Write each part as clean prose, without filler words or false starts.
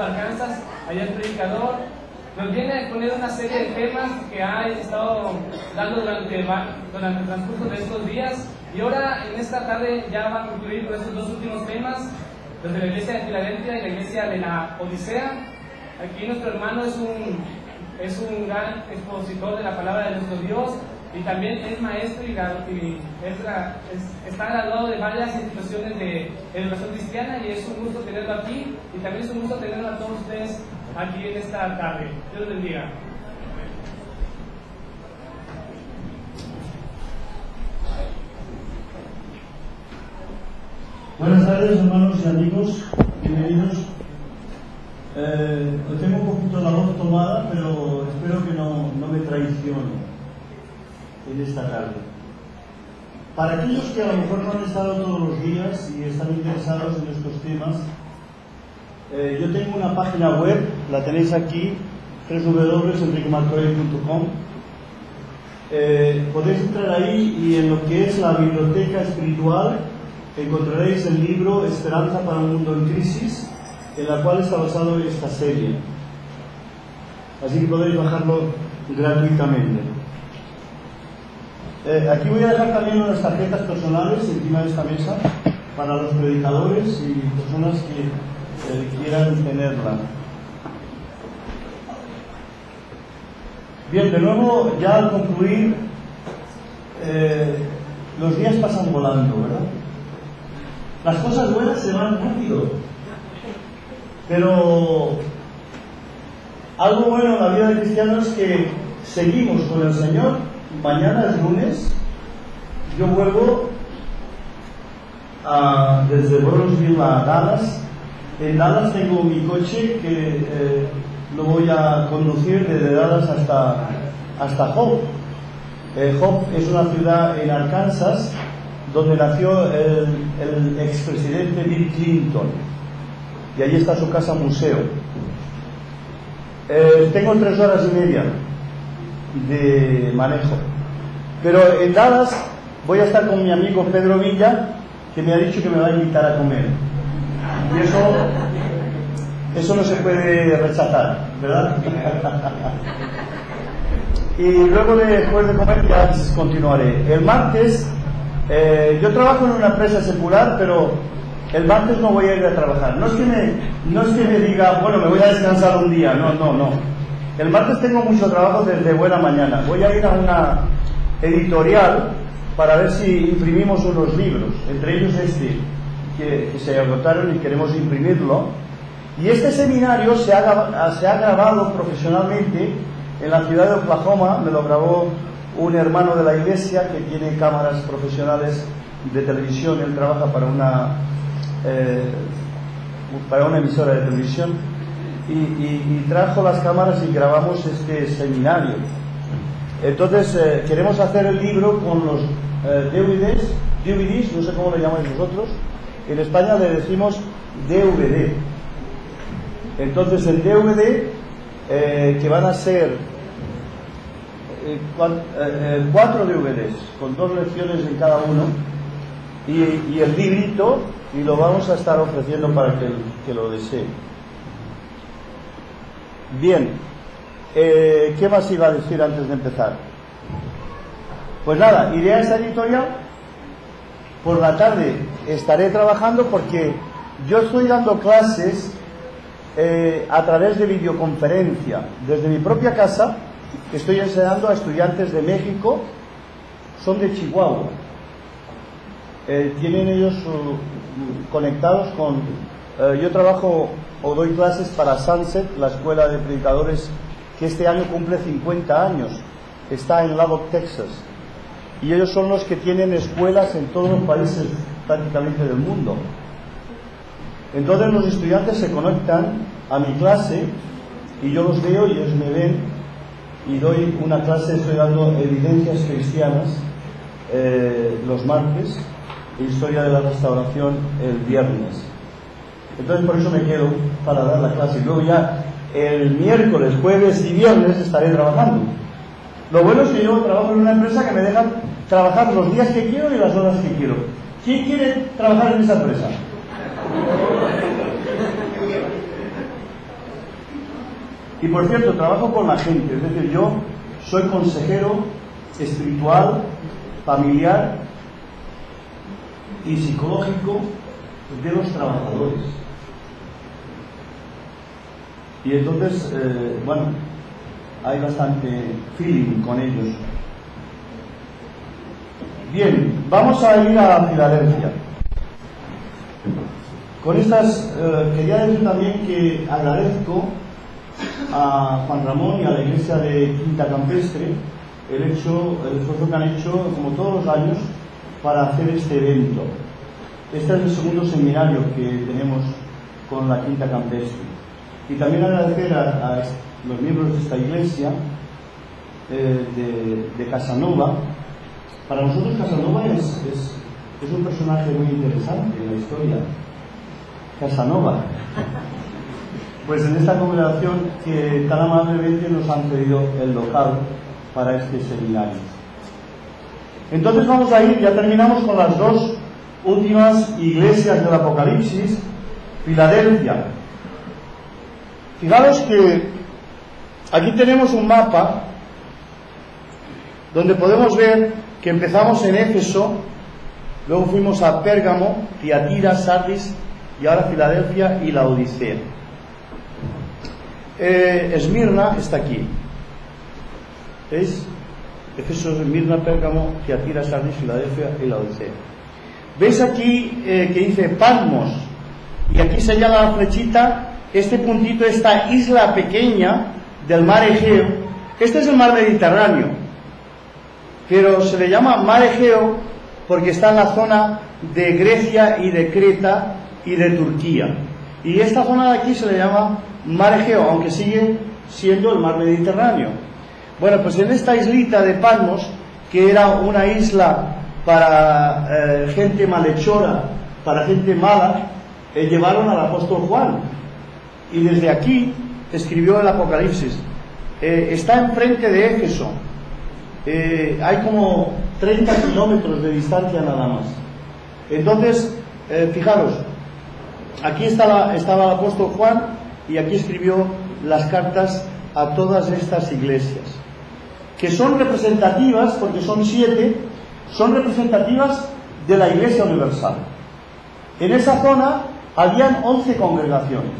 Arkansas, allá el predicador nos viene a exponer una serie de temas que ha estado dando durante el transcurso de estos días, y ahora en esta tarde ya va a concluir con estos dos últimos temas, los de la iglesia de Filadelfia y la iglesia de la Odisea. Aquí nuestro hermano es un gran expositor de la palabra de nuestro Dios, y también es maestro está graduado de varias instituciones de educación cristiana, y es un gusto tenerlo aquí, y también es un gusto tenerlo a todos ustedes aquí en esta tarde. Dios los bendiga. Buenas tardes, hermanos y amigos, bienvenidos. Tengo un poquito la voz tomada, pero espero que no me traicione en esta tarde. Para aquellos que a lo mejor no han estado todos los días y están interesados en estos temas, yo tengo una página web, la tenéis aquí, www.enriquemartorell.com. Podéis entrar ahí y en lo que es la biblioteca espiritual encontraréis el libro Esperanza para un mundo en crisis, en la cual está basado esta serie. Así que podéis bajarlo gratuitamente. Aquí voy a dejar también unas tarjetas personales encima de esta mesa para los predicadores y personas que quieran tenerla. Bien, de nuevo, ya al concluir, los días pasan volando, ¿verdad? Las cosas buenas se van rápido, pero algo bueno en la vida del cristiano es que seguimos con el Señor. Mañana es lunes, yo vuelvo desde Burnsville a Dallas. En Dallas tengo mi coche que lo voy a conducir desde Dallas hasta Hope. Hope es una ciudad en Arkansas donde nació el expresidente Bill Clinton, y allí está su casa museo. Tengo 3 horas y media de manejo, pero en Dallas voy a estar con mi amigo Pedro Villa, que me ha dicho que me va a invitar a comer, y eso no se puede rechazar, ¿verdad? Y luego después de comer ya continuaré. El martes yo trabajo en una empresa secular, pero el martes no voy a ir a trabajar. No es que me diga, bueno, me voy a descansar un día, no. El martes tengo mucho trabajo desde buena mañana. Voy a ir a una editorial para ver si imprimimos unos libros, entre ellos este, que se agotaron y queremos imprimirlo. Y este seminario se ha grabado profesionalmente en la ciudad de Oklahoma. Me lo grabó un hermano de la iglesia que tiene cámaras profesionales de televisión. Él trabaja para una emisora de televisión, y trajo las cámaras y grabamos este seminario. Entonces queremos hacer el libro con los DVDs, no sé cómo le llamáis vosotros. En España le decimos DVD. Entonces el DVD, que van a ser 4 DVDs con 2 lecciones en cada uno, y el librito, y lo vamos a estar ofreciendo para que lo desee. Bien, ¿qué más iba a decir antes de empezar? Pues nada, iré a esta editorial. Por la tarde estaré trabajando porque yo estoy dando clases a través de videoconferencia desde mi propia casa. Estoy enseñando a estudiantes de México, son de Chihuahua. Tienen ellos conectados con... yo trabajo o doy clases para Sunset, la escuela de predicadores que este año cumple 50 años. Está en Lubbock, Texas. Y ellos son los que tienen escuelas en todos los países prácticamente del mundo. Entonces los estudiantes se conectan a mi clase y yo los veo y ellos me ven, y doy una clase. Estoy dando evidencias cristianas los martes, e historia de la restauración el viernes. Entonces por eso me quedo para dar la clase, y luego ya el miércoles, jueves y viernes estaré trabajando. Lo bueno es que yo trabajo en una empresa que me deja trabajar los días que quiero y las horas que quiero. ¿Quién quiere trabajar en esa empresa? Y por cierto, trabajo con la gente, es decir, yo soy consejero espiritual, familiar y psicológico de los trabajadores. Y entonces, bueno, hay bastante feeling con ellos. Bien, vamos a ir a Filadelfia. Con estas, quería decir también que agradezco a Juan Ramón y a la iglesia de Quinta Campestre el esfuerzo que han hecho, como todos los años, para hacer este evento. Este es el segundo seminario que tenemos con la Quinta Campestre. Y también agradecer a los miembros de esta iglesia de Casanova. Para nosotros Casanova es un personaje muy interesante en la historia. Casanova. Pues en esta congregación que tan amablemente nos han pedido el local para este seminario. Entonces vamos a ir, ya terminamos con las dos últimas iglesias del Apocalipsis. Filadelfia. Fijaros que aquí tenemos un mapa donde podemos ver que empezamos en Éfeso, luego fuimos a Pérgamo, Tiatira, Sardis y ahora Filadelfia y la Odisea. Esmirna está aquí. ¿Veis? Éfeso, Esmirna, Pérgamo, Tiatira, Sardis, Filadelfia y la Odisea. ¿Veis aquí que dice Patmos? Y aquí señala la flechita este puntito, esta isla pequeña del mar Egeo. Este es el mar Mediterráneo, pero se le llama mar Egeo porque está en la zona de Grecia y de Creta y de Turquía. Y esta zona de aquí se le llama mar Egeo, aunque sigue siendo el mar Mediterráneo. Bueno, pues en esta islita de Patmos, que era una isla para gente malhechora, para gente mala, llevaron al apóstol Juan. Y desde aquí escribió el Apocalipsis. Está enfrente de Éfeso. Hay como 30 kilómetros de distancia nada más. Entonces, fijaros, aquí estaba el apóstol Juan y aquí escribió las cartas a todas estas iglesias, que son representativas, porque son 7, son representativas de la Iglesia Universal. En esa zona habían 11 congregaciones.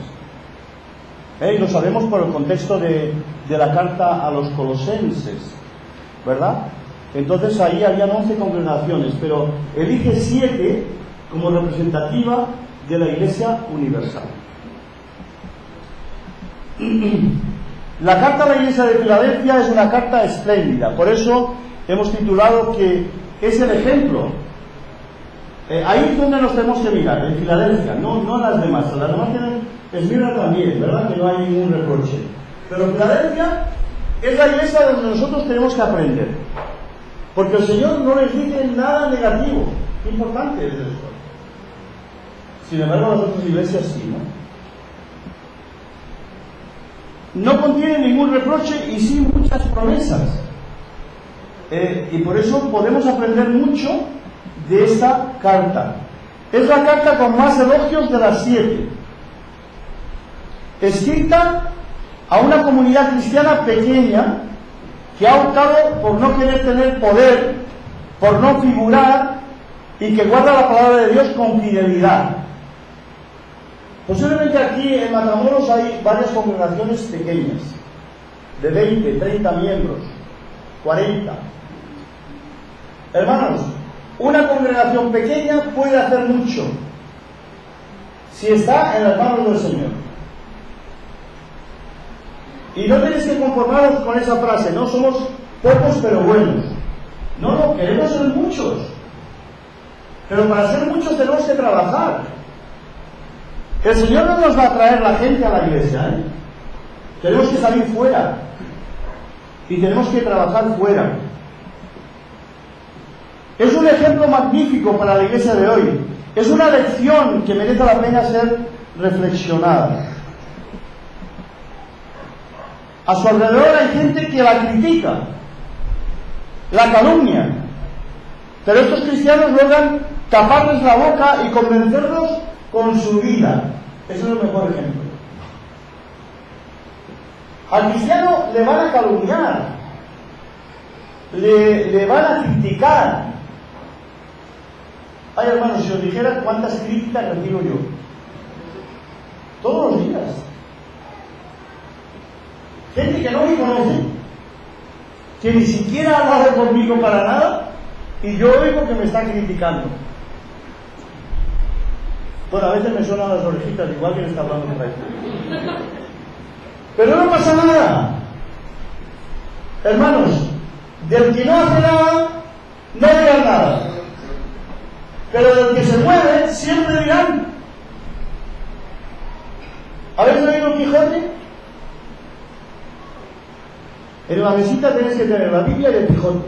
Y lo sabemos por el contexto de la carta a los colosenses, ¿verdad? Entonces ahí habían 11 congregaciones, pero elige 7 como representativa de la Iglesia Universal. La carta a la Iglesia de Filadelfia es una carta espléndida, por eso hemos titulado que es el ejemplo. Ahí es donde nos tenemos que mirar, en Filadelfia, no en las demás. Las demás tienen Esmirna también, ¿verdad? Que no hay ningún reproche. Pero Filadelfia es la iglesia donde nosotros tenemos que aprender. Porque el Señor no les dice nada negativo. Qué importante es esto. Sin embargo, las otras iglesias sí, ¿no? No contiene ningún reproche y sí muchas promesas. Y por eso podemos aprender mucho de esta carta. Es la carta con más elogios de las 7. Escrita a una comunidad cristiana pequeña que ha optado por no querer tener poder, por no figurar y que guarda la palabra de Dios con fidelidad. Posiblemente aquí en Matamoros hay varias congregaciones pequeñas, de 20, 30 miembros, 40. Hermanos, una congregación pequeña puede hacer mucho si está en las manos del Señor. Y no tenéis que conformaros con esa frase, no somos pocos pero buenos. No, queremos ser muchos. Pero para ser muchos tenemos que trabajar. El Señor no nos va a traer la gente a la iglesia, Tenemos que salir fuera. Y tenemos que trabajar fuera. Es un ejemplo magnífico para la iglesia de hoy. Es una lección que merece la pena ser reflexionada. A su alrededor hay gente que la critica, la calumnia, pero estos cristianos logran taparles la boca y convencerlos con su vida. Ese es el mejor ejemplo. Al cristiano le van a calumniar, le van a criticar. Ay, hermanos, si os dijera cuántas críticas recibo yo todos los días. Gente que no me conoce, que ni siquiera ha hablado conmigo para nada, y yo oigo que me está criticando. Bueno, a veces me suenan las orejitas, igual que le está hablando por ahí. Pero no pasa nada. Hermanos, del que no hace nada, no dirán nada. Pero del que se mueve, siempre dirán. ¿Habéis oído el Quijote? En la mesita tenéis que tener la Biblia y el Quijote.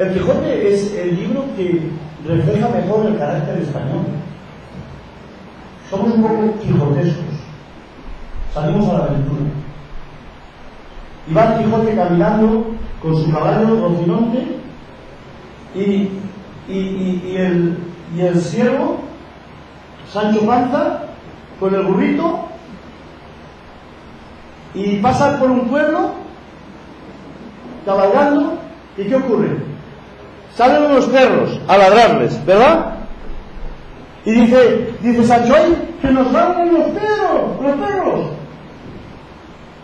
El Quijote es el libro que refleja mejor el carácter español. Somos un poco quijotescos. Salimos a la aventura. Y va el Quijote caminando con su caballo Rocinante y el siervo Sancho Panza con el burrito, y pasan por un pueblo cabalgando. ¿Y qué ocurre? Salen unos perros a ladrarles, ¿verdad? Y dice Sancho, ¡ay, que nos ladran los perros!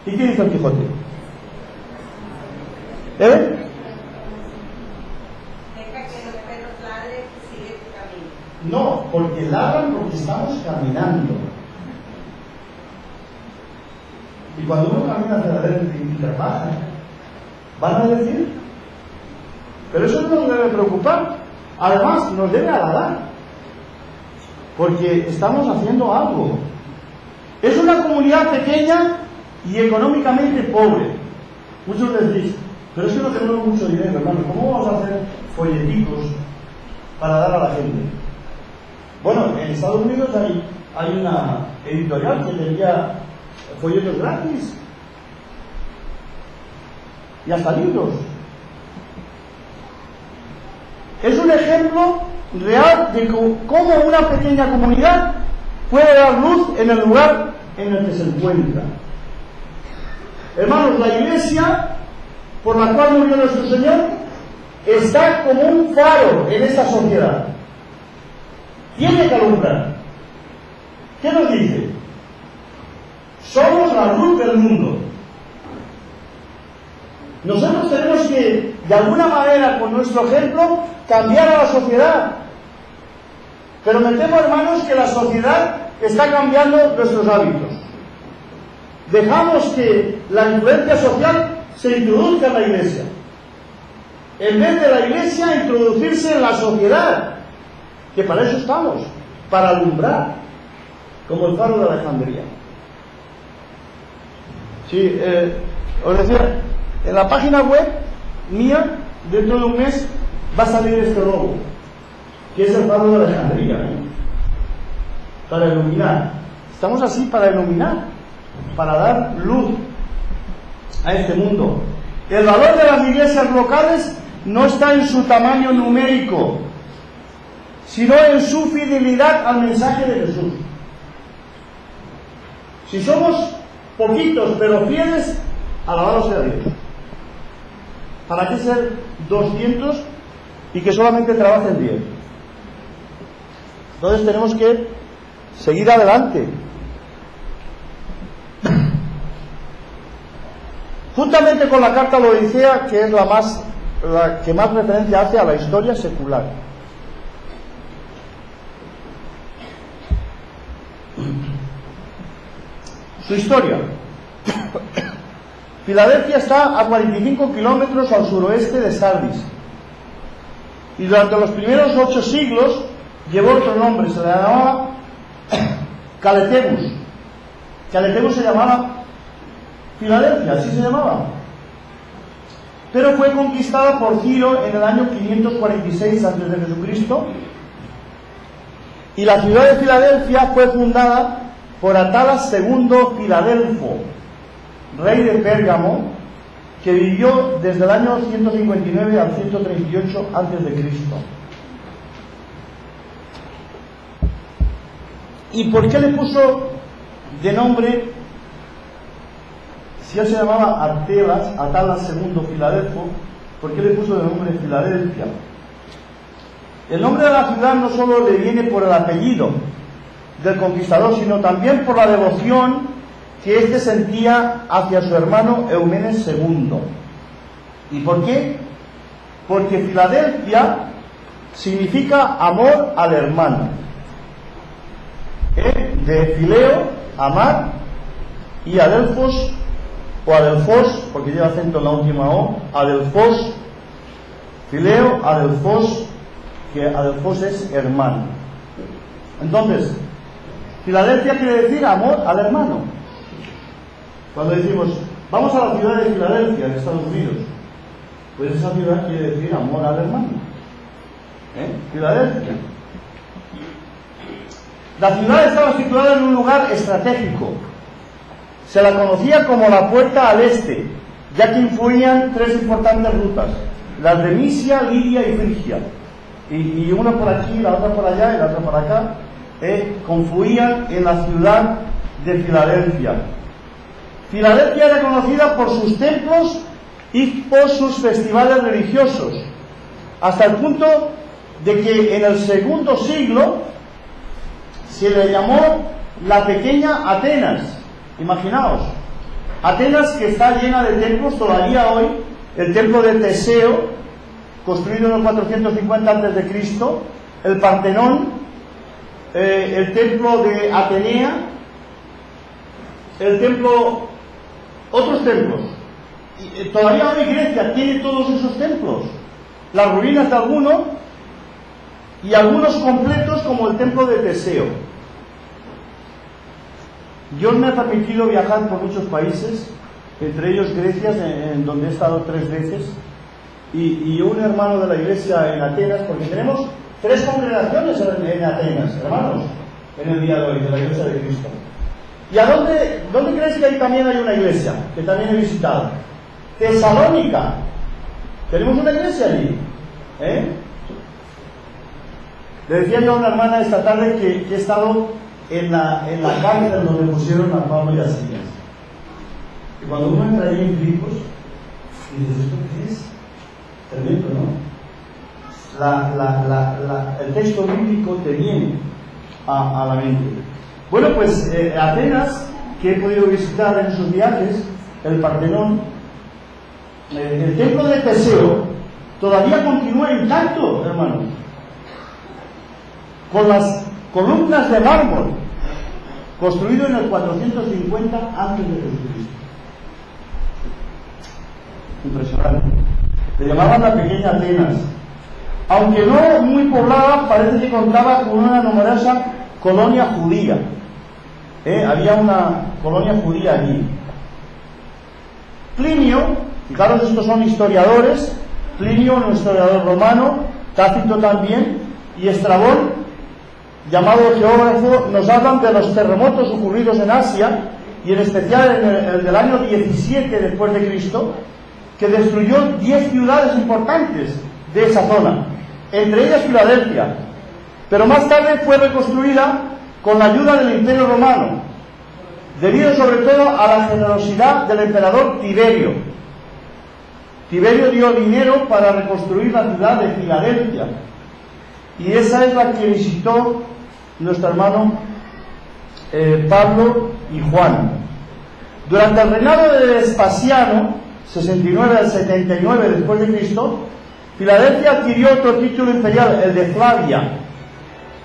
¿Y qué dice el Quijote? Deja que los perros ladren y sigue tu camino. No, porque ladran porque estamos caminando. Y cuando uno camina hacia la derecha y trabaja, van a decir, pero eso no nos debe preocupar. Además, nos debe agradar, porque estamos haciendo algo. Es una comunidad pequeña y económicamente pobre. Muchos decís, pero es que no tenemos mucho dinero, hermano. ¿Cómo vamos a hacer folleticos para dar a la gente? Bueno, en Estados Unidos hay una editorial que tenía folletos gratis y hasta libros. Es un ejemplo real de cómo una pequeña comunidad puede dar luz en el lugar en el que se encuentra. Hermanos, la iglesia por la cual murió nuestro Señor está como un faro en esta sociedad. Tiene que alumbrar. ¿Qué nos dice? Somos la luz del mundo. Nosotros tenemos que, de alguna manera, con nuestro ejemplo, cambiar a la sociedad. Pero me temo, hermanos, que la sociedad está cambiando nuestros hábitos. Dejamos que la influencia social se introduzca en la iglesia, en vez de la iglesia introducirse en la sociedad, que para eso estamos, para alumbrar, como el faro de Alejandría. Sí, os decía, en la página web mía, dentro de un mes, va a salir este logo, que es el faro de Alejandría, para iluminar. Estamos así para iluminar, para dar luz a este mundo. El valor de las iglesias locales no está en su tamaño numérico, sino en su fidelidad al mensaje de Jesús. Si somos poquitos pero fieles, alabado sea Dios. ¿Para qué ser 200 y que solamente trabajen 10? Entonces tenemos que seguir adelante. Juntamente con la carta a la Odisea, que es la que más referencia hace a la historia secular. Su historia. Filadelfia está a 45 kilómetros al suroeste de Sardis, y durante los primeros 8 siglos llevó otro nombre, se le llamaba Caletebus. Caletebus se llamaba Filadelfia, así se llamaba. Pero fue conquistada por Ciro en el año 546 a.C. y la ciudad de Filadelfia fue fundada por Atalas II Filadelfo, rey de Pérgamo, que vivió desde el año 159 al 138 a.C. ¿Y por qué le puso de nombre, si él se llamaba Atalas II Filadelfo, ¿por qué le puso de nombre Filadelfia? El nombre de la ciudad no solo le viene por el apellido del conquistador, sino también por la devoción que éste sentía hacia su hermano Eumenes II. ¿Y por qué? Porque Filadelfia significa amor al hermano. De fileo, amar, y adelfos, o adelfos, porque lleva acento en la última O, adelfos, fileo, adelfos, que adelfos es hermano. Entonces, Filadelfia quiere decir amor al hermano. Cuando decimos, vamos a la ciudad de Filadelfia, en Estados Unidos, pues esa ciudad quiere decir amor al hermano. Filadelfia. La ciudad estaba situada en un lugar estratégico. Se la conocía como la puerta al este, ya que influían tres importantes rutas: las de Misia, Lidia y Frigia. Y una por aquí, la otra por allá y la otra por acá, confluían en la ciudad de Filadelfia. Filadelfia era conocida por sus templos y por sus festivales religiosos, hasta el punto de que en el segundo siglo se le llamó la pequeña Atenas. Imaginaos, Atenas, que está llena de templos todavía hoy: el templo de Teseo, construido en el 450 a.C., el Partenón, el templo de Atenea, el templo, otros templos. Y todavía hoy Grecia tiene todos esos templos, las ruinas de algunos y algunos completos, como el templo de Teseo. Dios me ha permitido viajar por muchos países, entre ellos Grecia, en donde he estado 3 veces, y un hermano de la iglesia en Atenas, porque tenemos 3 congregaciones en Atenas, hermanos, en el día de hoy, de la iglesia de Cristo. ¿Y a dónde crees que ahí también hay una iglesia, que también he visitado? Tesalónica. Tenemos una iglesia allí. Le decía yo a una hermana esta tarde que he estado en la cárcel donde pusieron a Pablo y a Silas. Y cuando uno entra ahí en Filipos, dices, ¿esto qué es? Tremendo, ¿no? El texto bíblico te viene a la mente. Bueno, pues Atenas, que he podido visitar en esos viajes, el Partenón, el templo de Teseo, todavía continúa intacto, hermanos, con las columnas de mármol, construido en el 450 a.C. Impresionante. Le llamaban la pequeña Atenas. Aunque no muy poblada, parece que contaba con una numerosa colonia judía. Había una colonia judía allí. Plinio, fijaros, estos son historiadores: Plinio, un historiador romano, Tácito también, y Estrabón, llamado geógrafo, nos hablan de los terremotos ocurridos en Asia, y en especial en el del año 17 después de Cristo, que destruyó 10 ciudades importantes de esa zona, entre ellas Filadelfia, pero más tarde fue reconstruida con la ayuda del Imperio Romano, debido sobre todo a la generosidad del emperador Tiberio. Tiberio dio dinero para reconstruir la ciudad de Filadelfia, y esa es la que visitó nuestro hermano Pablo y Juan. Durante el reinado de Vespasiano, 69 al 79 después de Cristo, Filadelfia adquirió otro título imperial, el de Flavia,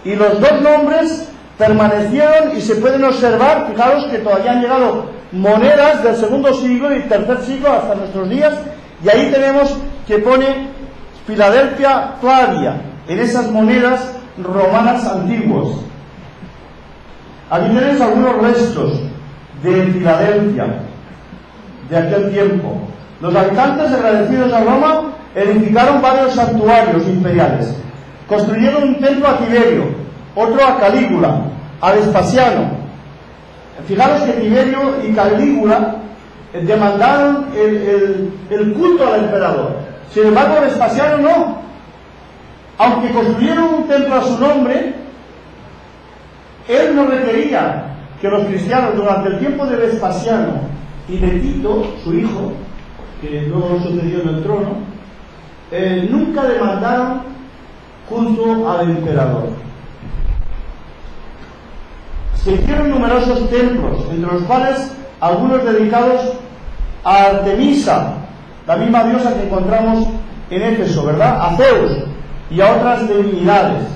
y los dos nombres permanecieron y se pueden observar. Fijaros que todavía han llegado monedas del segundo siglo y tercer siglo hasta nuestros días, y ahí tenemos que pone Filadelfia Flavia en esas monedas romanas antiguas. Aquí tenéis algunos restos de Filadelfia de aquel tiempo. Los habitantes, agradecidos a Roma, edificaron varios santuarios imperiales. Construyeron un templo a Tiberio, otro a Calígula, a Vespasiano. Fijaros que Tiberio y Calígula demandaron el culto al emperador. Sin embargo, Vespasiano no. Aunque construyeron un templo a su nombre, él no requería que los cristianos durante el tiempo de Vespasiano y de Tito, su hijo, que luego sucedió en el trono, nunca demandaron culto al emperador. Se hicieron numerosos templos, entre los cuales algunos dedicados a Artemisa, la misma diosa que encontramos en Éfeso, ¿verdad? A Zeus y a otras divinidades.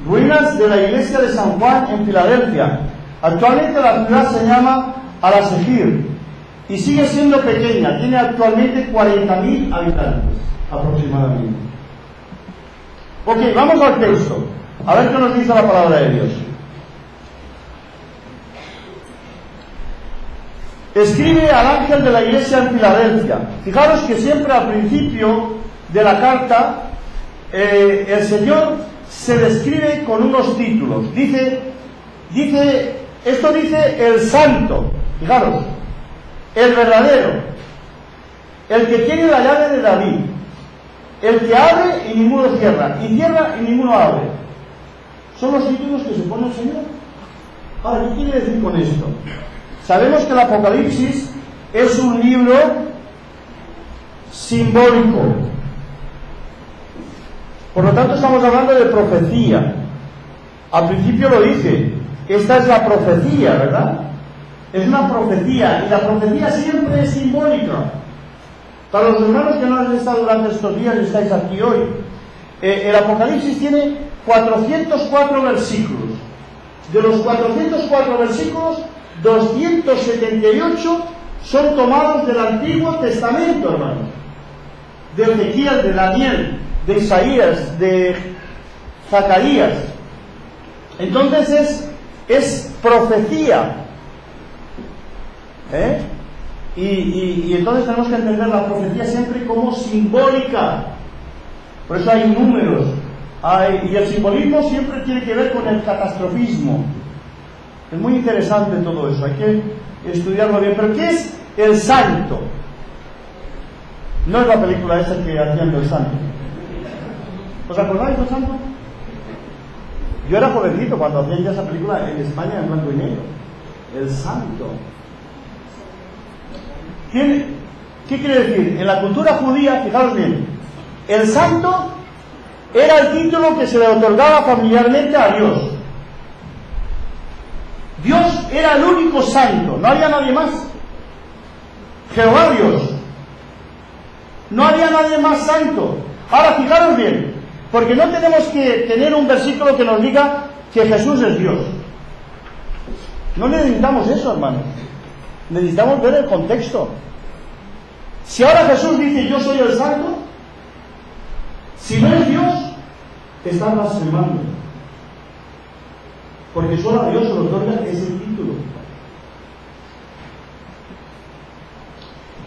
Ruinas de la iglesia de San Juan en Filadelfia. Actualmente la ciudad se llama Al-Asegir y sigue siendo pequeña, tiene actualmente 40.000 habitantes aproximadamente. Ok, vamos al texto, a ver qué nos dice la palabra de Dios. Escribe al ángel de la iglesia en Filadelfia. Fijaros que siempre al principio de la carta el Señor se describe con unos títulos. Esto dice el santo, fijaros, el verdadero, el que tiene la llave de David, el que abre y ninguno cierra, y cierra y ninguno abre. Son los títulos que se pone el Señor. Ahora, ¿qué quiere decir con esto? Sabemos que el Apocalipsis es un libro simbólico. Por lo tanto, estamos hablando de profecía. Al principio lo dice, esta es la profecía, ¿verdad? Es una profecía, y la profecía siempre es simbólica. Para los hermanos que no han estado durante estos días y estáis aquí hoy, el Apocalipsis tiene 404 versículos. De los 404 versículos, 278 son tomados del Antiguo Testamento, hermanos. De Ezequiel, de Daniel, de Isaías, de Zacarías. Entonces es profecía. Y entonces tenemos que entender la profecía siempre como simbólica. Por eso hay números. Y el simbolismo siempre tiene que ver con el catastrofismo. Es muy interesante todo eso, hay que estudiarlo bien. Pero ¿qué es el santo? No es la película esa que hacían del santo. ¿Os acordáis del santo? Yo era jovencito cuando hacían ya esa película en España en blanco y negro. El santo. ¿Qué quiere decir? En la cultura judía, fijaros bien, el santo era el título que se le otorgaba familiarmente a Dios. Dios era el único santo, no había nadie más. Jehová Dios. No había nadie más santo. Ahora, fijaros bien, porque no tenemos que tener un versículo que nos diga que Jesús es Dios. No necesitamos eso, hermanos. Necesitamos ver el contexto. Si ahora Jesús dice yo soy el santo, si no es Dios, está blasfemando. Porque solo a Dios se le otorga ese título.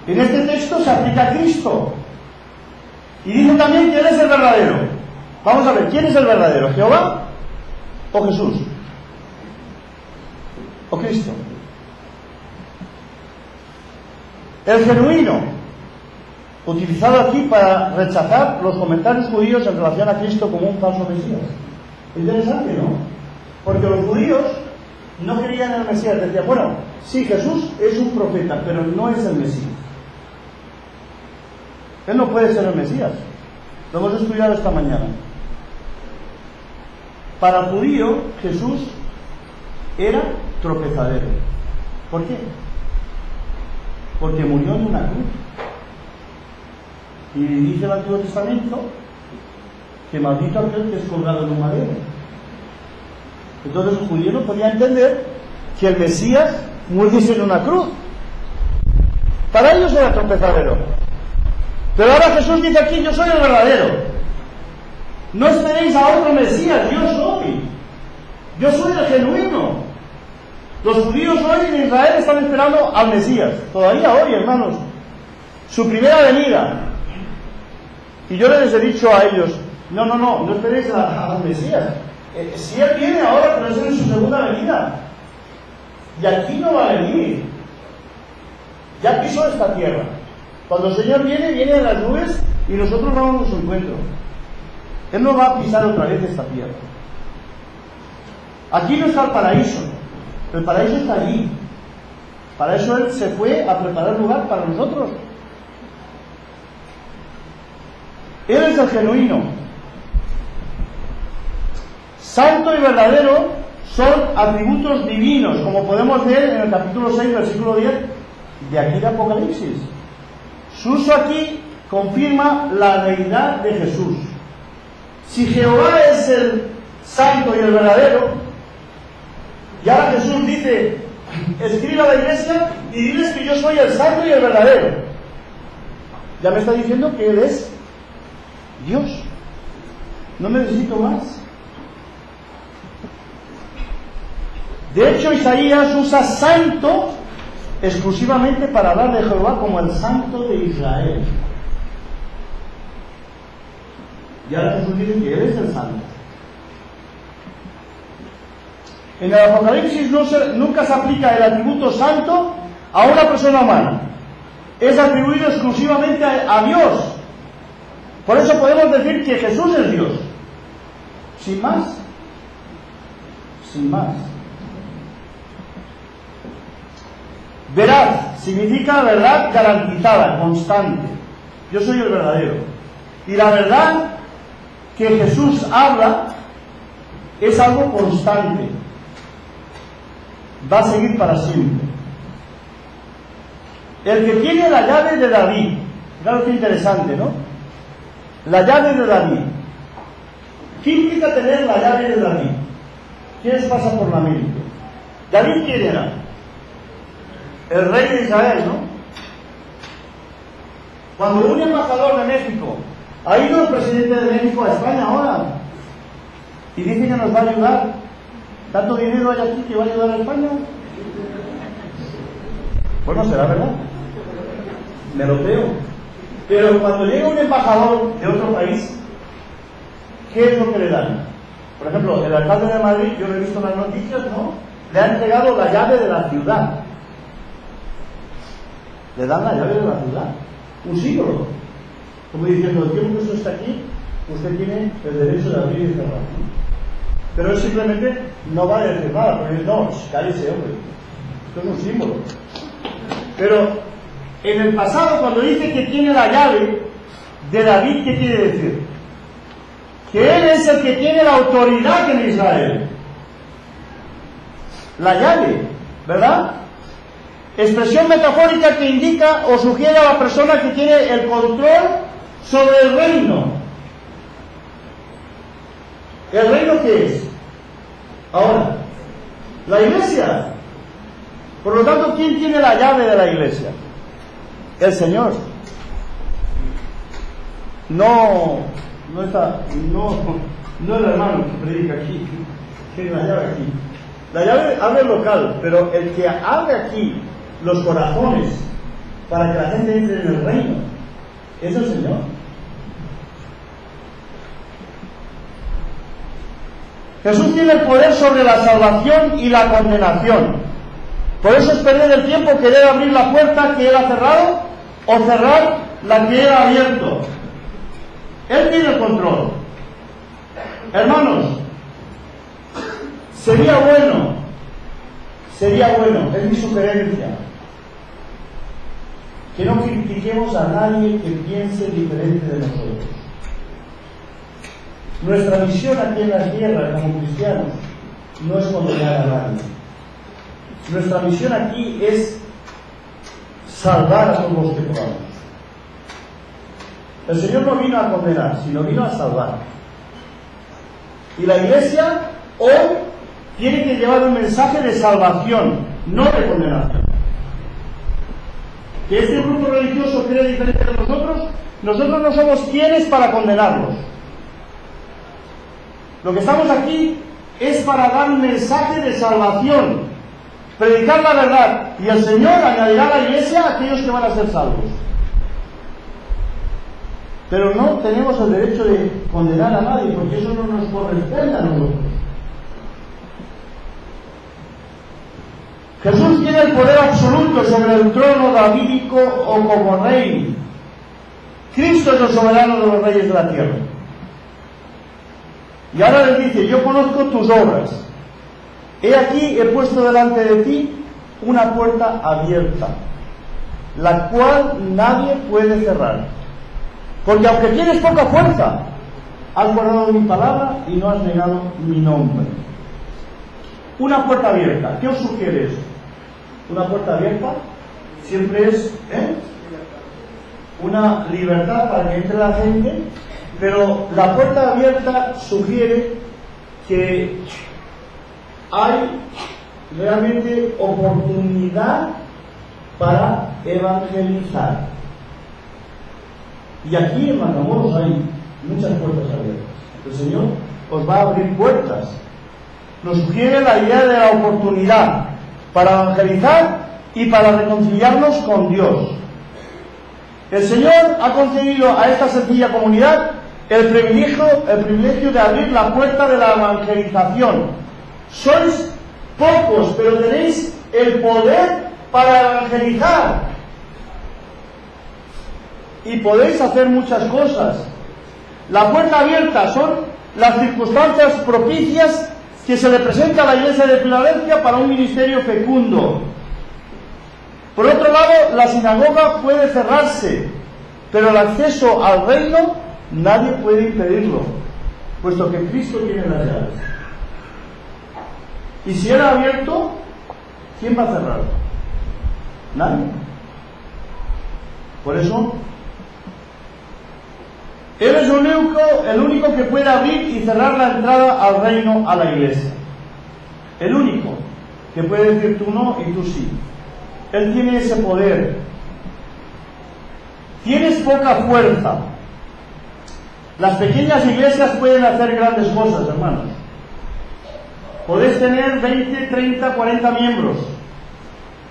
En este texto se aplica a Cristo. Y dice también quién es el verdadero. Vamos a ver, ¿quién es el verdadero? ¿Jehová o Jesús? ¿O Cristo? El genuino, utilizado aquí para rechazar los comentarios judíos en relación a Cristo como un falso Mesías. Interesante, ¿no? Porque los judíos no creían en el Mesías. Decían, bueno, sí, Jesús es un profeta, pero no es el Mesías. Él no puede ser el Mesías. Lo hemos estudiado esta mañana. Para el judío, Jesús era tropezadero. ¿Por qué? Porque murió en una cruz. Y dice el Antiguo Testamento que maldito aquel que es colgado en un madero. Entonces el judío no podía entender que el Mesías muriese en una cruz. Para ellos era tropezadero. Pero ahora Jesús dice aquí, yo soy el verdadero. No esperéis a otro Mesías, yo soy. Yo soy el genuino. Los judíos hoy en Israel están esperando al Mesías. Todavía hoy, hermanos. Su primera venida. Y yo les he dicho a ellos, no esperéis al Mesías. Si Él viene ahora, pero es en su segunda venida. Y aquí no va a venir. Ya pisó esta tierra. Cuando el Señor viene, viene en las nubes y nosotros vamos a su encuentro. Él no va a pisar otra vez esta tierra. Aquí no está el paraíso está allí. Para eso Él se fue a preparar lugar para nosotros. Él es el genuino. Santo y verdadero son atributos divinos, como podemos ver en el capítulo 6, versículo 10 de aquí de Apocalipsis. Su uso aquí confirma la deidad de Jesús. Si Jehová es el santo y el verdadero, y ahora Jesús dice, escribe a la iglesia y diles que yo soy el santo y el verdadero, ya me está diciendo que Él es Dios. No necesito más. De hecho, Isaías usa santo exclusivamente para hablar de Jehová como el santo de Israel. Y ahora Jesús dice que Él es el santo. En el Apocalipsis nunca se aplica el atributo santo a una persona humana. Es atribuido exclusivamente a Dios. Por eso podemos decir que Jesús es Dios. Sin más. Sin más. Veraz significa verdad garantizada, constante. Yo soy el verdadero. Y la verdad que Jesús habla es algo constante. Va a seguir para siempre. El que tiene la llave de David. Claro que interesante, ¿no? La llave de David. ¿Qué implica tener la llave de David? ¿Qué les pasa por la mente? ¿David quién era? El rey de Israel, ¿no? Cuando un embajador de México ha ido el presidente de México a España ahora y dice que nos va a ayudar, ¿tanto dinero hay aquí que va a ayudar a España? Bueno, será verdad, me lo creo. Pero cuando llega un embajador de otro país, ¿qué es lo que le dan? Por ejemplo, el alcalde de Madrid, yo lo he visto en las noticias, ¿no? Le ha entregado la llave de la ciudad. Le dan la llave de la ciudad, un símbolo, como diciendo, el tiempo que usted está aquí, usted tiene el derecho de abrir y cerrar. Pero él simplemente no va a decir nada, porque no, cállese, hombre, esto es un símbolo. Pero en el pasado, cuando dice que tiene la llave de David, ¿qué quiere decir? Que él es el que tiene la autoridad en Israel. La llave, ¿verdad? Expresión metafórica que indica o sugiere a la persona que tiene el control sobre el reino. ¿El reino qué es? Ahora, la iglesia. Por lo tanto, ¿quién tiene la llave de la iglesia? El Señor. No el hermano que predica aquí, tiene la llave aquí. La llave abre el local, pero el que abre aquí los corazones para que la gente entre en el reino es el Señor. Jesús tiene el poder sobre la salvación y la condenación. Por eso es perder el tiempo querer abrir la puerta que Él ha cerrado o cerrar la que Él ha abierto. Él tiene el control. Hermanos, sería bueno, es mi sugerencia, que no critiquemos a nadie que piense diferente de nosotros. Nuestra misión aquí en la tierra como cristianos no es condenar a nadie. Nuestra misión aquí es salvar a todos los que podamos. El Señor no vino a condenar, sino vino a salvar. Y la iglesia hoy tiene que llevar un mensaje de salvación, no de condenación. Que este grupo religioso cree diferente de nosotros no somos quienes para condenarlos. Lo que estamos aquí es para dar un mensaje de salvación, predicar la verdad, y el Señor añadirá a la iglesia a aquellos que van a ser salvos. Pero no tenemos el derecho de condenar a nadie, porque eso no nos corresponde a nosotros. Jesús tiene el poder absoluto sobre el trono davídico o como rey. Cristo es el soberano de los reyes de la tierra. Y ahora les dice, yo conozco tus obras. He aquí he puesto delante de ti una puerta abierta, la cual nadie puede cerrar. Porque aunque tienes poca fuerza, has guardado mi palabra y no has negado mi nombre. Una puerta abierta. ¿Qué os sugiere eso? Una puerta abierta siempre es una libertad para que entre la gente, pero la puerta abierta sugiere que hay realmente oportunidad para evangelizar. Y aquí en Matamoros hay muchas puertas abiertas. El Señor os va a abrir puertas. Nos sugiere la idea de la oportunidad para evangelizar y para reconciliarnos con Dios. El Señor ha concedido a esta sencilla comunidad el privilegio de abrir la puerta de la evangelización. Sois pocos, pero tenéis el poder para evangelizar. Y podéis hacer muchas cosas. La puerta abierta son las circunstancias propicias que se le presenta a la Iglesia de Filadelfia para un ministerio fecundo. Por otro lado, la sinagoga puede cerrarse, pero el acceso al reino nadie puede impedirlo, puesto que Cristo tiene las llaves. Y si era abierto, ¿quién va a cerrarlo? Nadie. Por eso, Él es el único que puede abrir y cerrar la entrada al reino, a la iglesia. El único que puede decir tú no y tú sí. Él tiene ese poder. Tienes poca fuerza. Las pequeñas iglesias pueden hacer grandes cosas, hermanos. Podéis tener 20, 30, 40 miembros.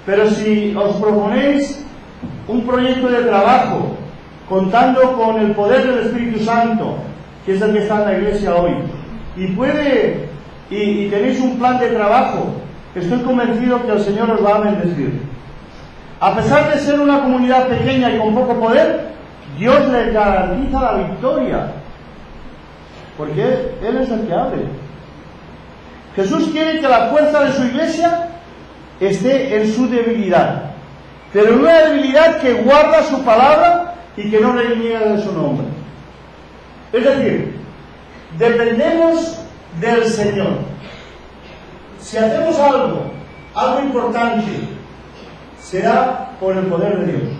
Pero si os proponéis un proyecto de trabajo, contando con el poder del Espíritu Santo, que es el que está en la iglesia hoy, y tenéis un plan de trabajo, estoy convencido que el Señor os va a bendecir. A pesar de ser una comunidad pequeña y con poco poder, Dios les garantiza la victoria, porque Él es el que abre. Jesús quiere que la fuerza de su iglesia esté en su debilidad, pero en una debilidad que guarda su palabra y que no reniega de su nombre. Es decir, dependemos del Señor. Si hacemos algo importante, será por el poder de Dios.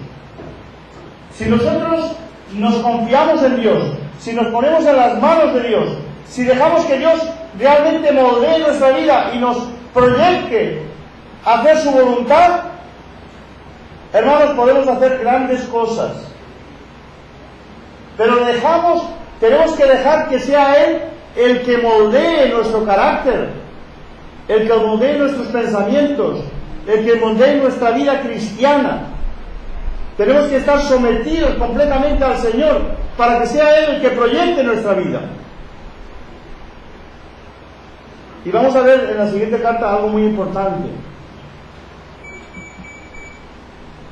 Si nosotros nos confiamos en Dios, si nos ponemos en las manos de Dios, si dejamos que Dios realmente moldee nuestra vida y nos proyecte a hacer su voluntad, hermanos, podemos hacer grandes cosas. Pero tenemos que dejar que sea Él el que moldee nuestro carácter, el que moldee nuestros pensamientos, el que moldee nuestra vida cristiana. Tenemos que estar sometidos completamente al Señor para que sea Él el que proyecte nuestra vida. Y vamos a ver en la siguiente carta algo muy importante.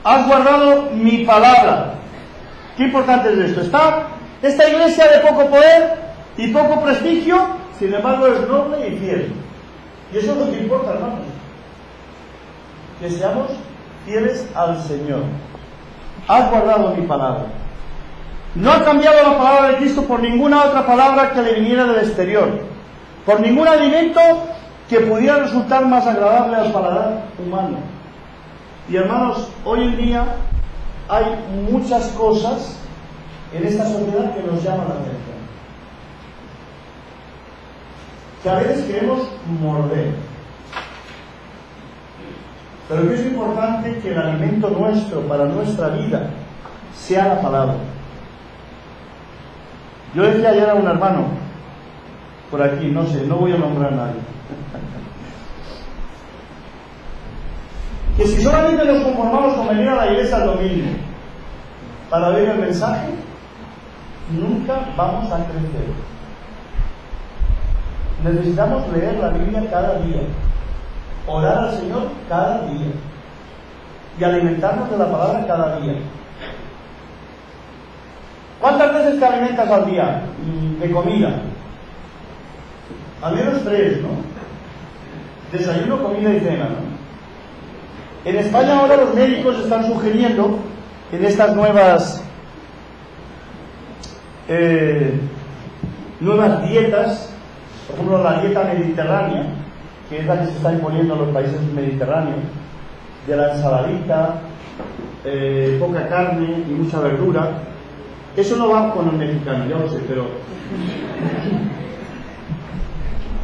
Has guardado mi palabra. Qué importante es esto. Está esta iglesia de poco poder y poco prestigio, sin embargo es noble y fiel. Y eso es lo que importa, hermanos. Que seamos fieles al Señor. Has guardado mi palabra. No ha cambiado la palabra de Cristo por ninguna otra palabra que le viniera del exterior, por ningún alimento que pudiera resultar más agradable al paladar humano. Y hermanos, hoy en día hay muchas cosas en esta sociedad que nos llaman la atención, que a veces queremos morder. Pero que es importante que el alimento nuestro para nuestra vida sea la palabra. Yo decía ayer a un hermano por aquí, no sé, no voy a nombrar a nadie, que si solamente nos conformamos con venir a la iglesia el domingo para oír el mensaje, nunca vamos a crecer. Necesitamos leer la Biblia cada día, orar al Señor cada día y alimentarnos de la palabra cada día. ¿Cuántas veces te alimentas al día de comida? Al menos 3, ¿no? desayuno, comida y cena, ¿no? En España ahora los médicos están sugiriendo en estas nuevas dietas, por ejemplo la dieta mediterránea, que es la que se está imponiendo en los países mediterráneos, de la ensaladita, poca carne y mucha verdura. Eso no va con el mexicano, ya lo sé,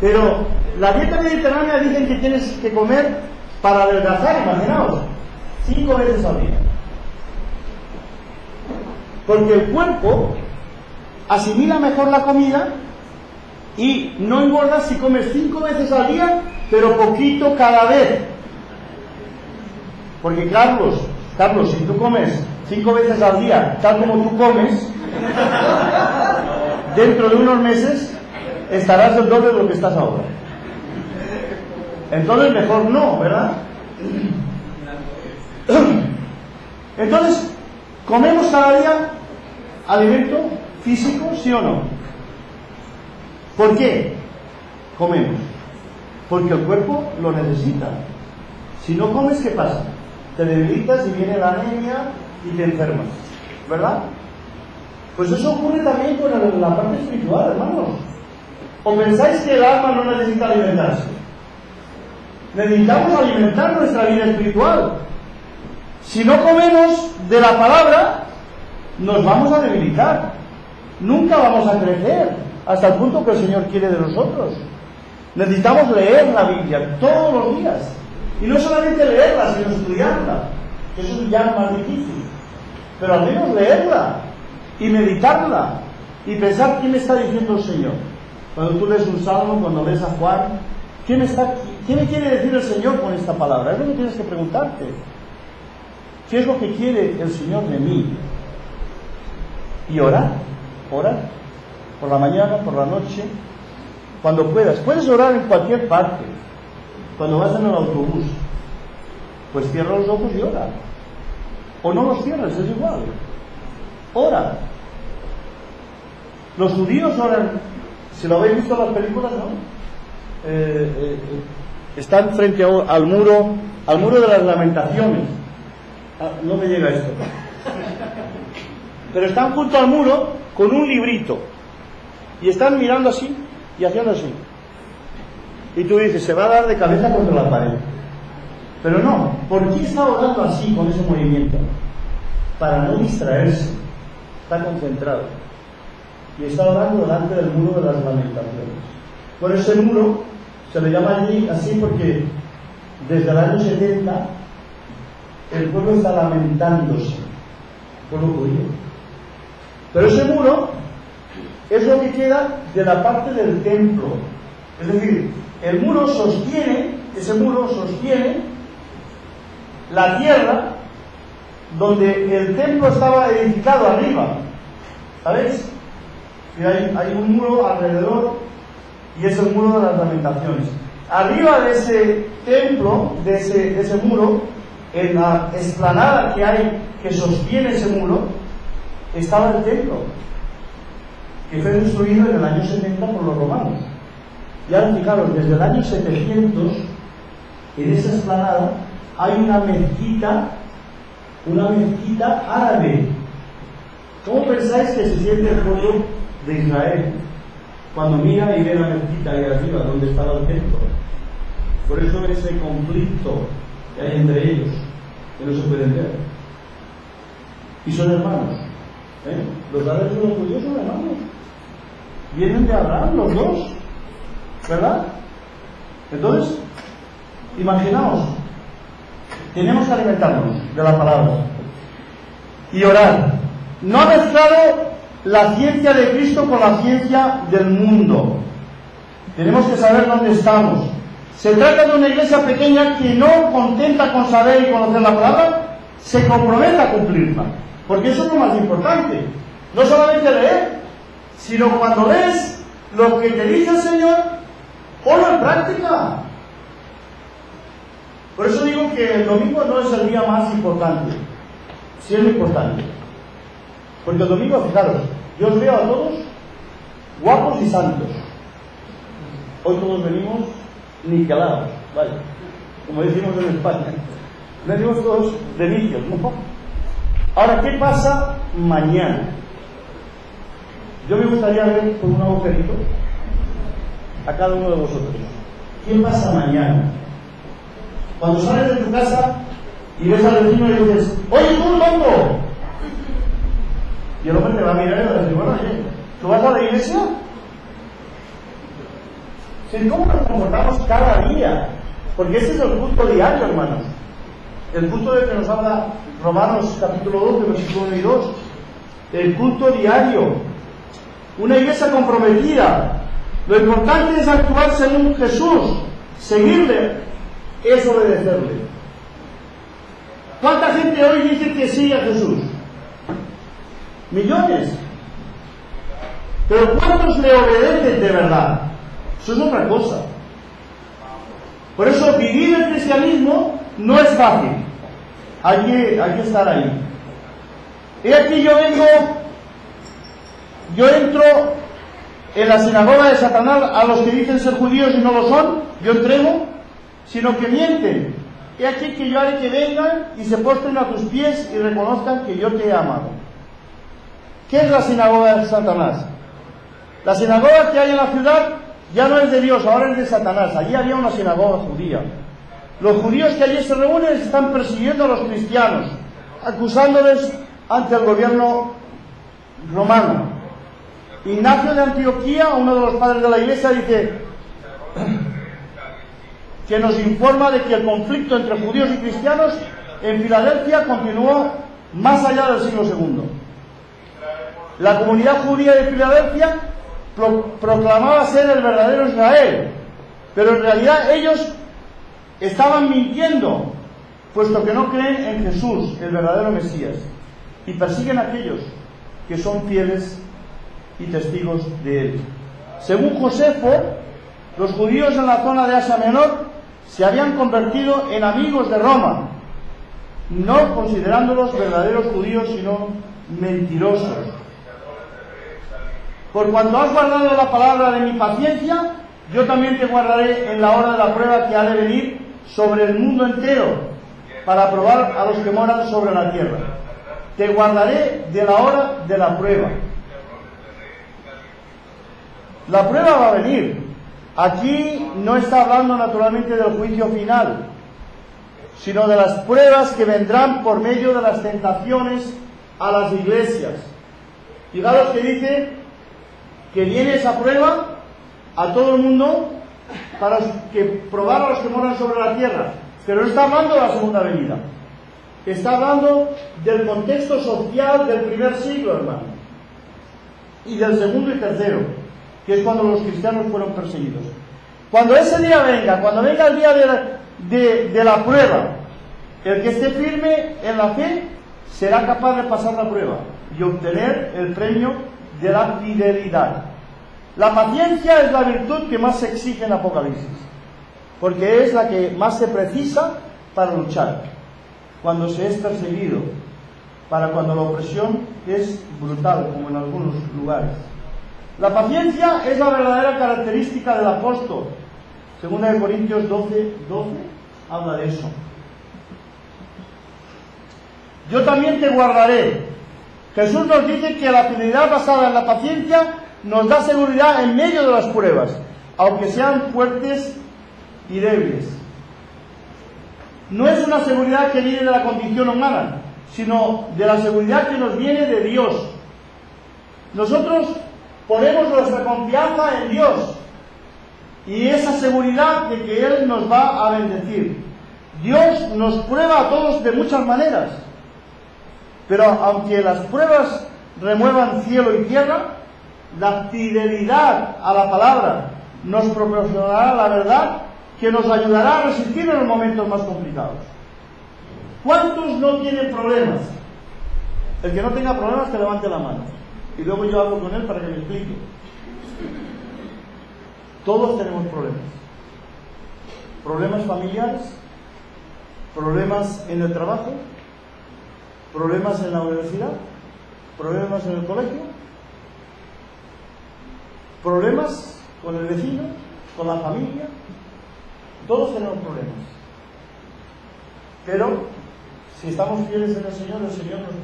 pero la dieta mediterránea dicen que tienes que comer para adelgazar, imaginaos, 5 veces al día. Porque el cuerpo asimila mejor la comida y no engordas si comes 5 veces al día, pero poquito cada vez. Porque Carlos, si tú comes 5 veces al día, tal como tú comes, dentro de unos meses estarás el doble de lo que estás ahora. Entonces mejor no, ¿verdad? Entonces, ¿comemos cada día alimento físico, sí o no? ¿Por qué comemos? Porque el cuerpo lo necesita. Si no comes, ¿qué pasa? Te debilitas y viene la anemia y te enfermas, ¿verdad? Pues eso ocurre también con la parte espiritual, hermanos. ¿O pensáis que el alma no necesita alimentarse? Necesitamos alimentar nuestra vida espiritual. Si no comemos de la palabra, nos vamos a debilitar. Nunca vamos a crecer hasta el punto que el Señor quiere de nosotros. Necesitamos leer la Biblia todos los días. Y no solamente leerla, sino estudiarla. Que eso es ya más difícil. Pero al menos leerla y meditarla y pensar qué me está diciendo el Señor. Cuando tú lees un salmo, cuando lees a Juan, ¿qué me quiere decir el Señor con esta palabra? Es lo que tienes que preguntarte. ¿Qué es lo que quiere el Señor de mí? Y orar. Por la mañana, por la noche, cuando puedas. Puedes orar en cualquier parte. Cuando vas en el autobús, pues cierra los ojos y ora. O no los cierres, es igual. Ora. Los judíos oran. Si lo habéis visto en las películas, ¿no? Están frente al muro de las lamentaciones. No me llega esto. Pero están junto al muro con un librito. Y están mirando así y haciendo así. Y tú dices, se va a dar de cabeza contra la pared. Pero no, ¿por qué está orando así con ese movimiento? Para no distraerse. Está concentrado. Y está orando delante del muro de las lamentaciones. Por ese muro se le llama allí así porque desde el año 70 el pueblo está lamentándose. El pueblo judío. Pero ese muro es lo que queda de la parte del templo. Es decir, el muro sostiene, ese muro sostiene la tierra donde el templo estaba edificado arriba. ¿Sabéis? Y hay un muro alrededor y es el muro de las lamentaciones. Arriba de ese templo, de ese muro, en la explanada que hay que sostiene ese muro, estaba el templo, que fue destruido en el año 70 por los romanos. Y ahora fijaros, desde el año 700, en esa explanada hay una mezquita árabe. ¿Cómo pensáis que se siente el pueblo de Israel cuando mira y ve la mezquita ahí arriba donde estaba el templo? Por eso ese conflicto que hay entre ellos, que no se pueden ver. Y son hermanos. Los árabes y los judíos son hermanos. Vienen de Abraham los dos, ¿verdad? Entonces, imaginaos, tenemos que alimentarnos de la palabra y orar. No ha mezclado la ciencia de Cristo con la ciencia del mundo. Tenemos que saber dónde estamos. Se trata de una iglesia pequeña que no contenta con saber y conocer la palabra, se compromete a cumplirla. Porque eso es lo más importante. No solamente leer, sino cuando lees lo que te dice el Señor, ponlo en práctica. Por eso digo que el domingo no es el día más importante. Sí es lo importante. Porque el domingo, fijaros, yo os veo a todos guapos y santos. Hoy todos venimos niquelados. vale, como decimos en España. Venimos todos de vicios, ¿no? Ahora, ¿qué pasa mañana? Yo me gustaría ver con un agujerito a cada uno de vosotros. ¿Qué pasa mañana? Cuando sales de tu casa y ves al vecino y le dices, ¡oye, tú, loco! Y el hombre te va a mirar y va a decir, bueno, oye, ¿tú vas a la iglesia? ¿Cómo nos comportamos cada día? Porque ese es el culto diario, hermanos. El culto del que nos habla Romanos capítulo 12, versículo 1 y 2. El culto diario. Una iglesia comprometida. Lo importante es actuar según Jesús. Seguirle es obedecerle. ¿Cuánta gente hoy dice que sigue a Jesús? Millones. Pero ¿cuántos le obedecen de verdad? Eso es otra cosa. Por eso vivir el cristianismo no es fácil. Hay que estar ahí. Y aquí yo entro en la sinagoga de Satanás a los que dicen ser judíos y no lo son, yo entrego, sino que mienten. He aquí que yo haré que vengan y se postren a tus pies y reconozcan que yo te he amado. ¿Qué es la sinagoga de Satanás? La sinagoga que hay en la ciudad ya no es de Dios, ahora es de Satanás. Allí había una sinagoga judía. Los judíos que allí se reúnen están persiguiendo a los cristianos, acusándoles ante el gobierno romano. Ignacio de Antioquía, uno de los padres de la iglesia, dice que nos informa de que el conflicto entre judíos y cristianos en Filadelfia continuó más allá del siglo II. La comunidad judía de Filadelfia proclamaba ser el verdadero Israel, pero en realidad ellos estaban mintiendo, puesto que no creen en Jesús, el verdadero Mesías, y persiguen a aquellos que son fieles y testigos de él. Según Josefo, los judíos en la zona de Asia Menor se habían convertido en amigos de Roma, no considerándolos verdaderos judíos, sino mentirosos. Por cuanto has guardado la palabra de mi paciencia, yo también te guardaré en la hora de la prueba que ha de venir sobre el mundo entero, para probar a los que moran sobre la tierra. Te guardaré de la hora de la prueba. La prueba va a venir. Aquí no está hablando naturalmente del juicio final, sino de las pruebas que vendrán por medio de las tentaciones a las iglesias. Fijaros que dice que viene esa prueba a todo el mundo para que probar a los que moran sobre la tierra. Pero no está hablando de la segunda venida. Está hablando del contexto social del primer siglo, hermano. Y del segundo y tercero, que es cuando los cristianos fueron perseguidos. Cuando ese día venga, cuando venga el día de la prueba, el que esté firme en la fe será capaz de pasar la prueba y obtener el premio de la fidelidad. La paciencia es la virtud que más se exige en Apocalipsis, porque es la que más se precisa para luchar, cuando se es perseguido, para cuando la opresión es brutal, como en algunos lugares. La paciencia es la verdadera característica del apóstol. 2 Corintios 12 habla de eso. Yo también te guardaré. Jesús nos dice que la fidelidad basada en la paciencia nos da seguridad en medio de las pruebas, aunque sean fuertes y débiles. No es una seguridad que viene de la condición humana, sino de la seguridad que nos viene de Dios. Nosotros ponemos nuestra confianza en Dios y esa seguridad de que Él nos va a bendecir. Dios nos prueba a todos de muchas maneras, pero aunque las pruebas remuevan cielo y tierra, la fidelidad a la palabra nos proporcionará la verdad que nos ayudará a resistir en los momentos más complicados. ¿Cuántos no tienen problemas? El que no tenga problemas que levante la mano y luego yo hablo con él para que me explique. Todos tenemos problemas. Problemas familiares, problemas en el trabajo, problemas en la universidad, problemas en el colegio, problemas con el vecino, con la familia. Todos tenemos problemas. Pero si estamos fieles en el Señor nos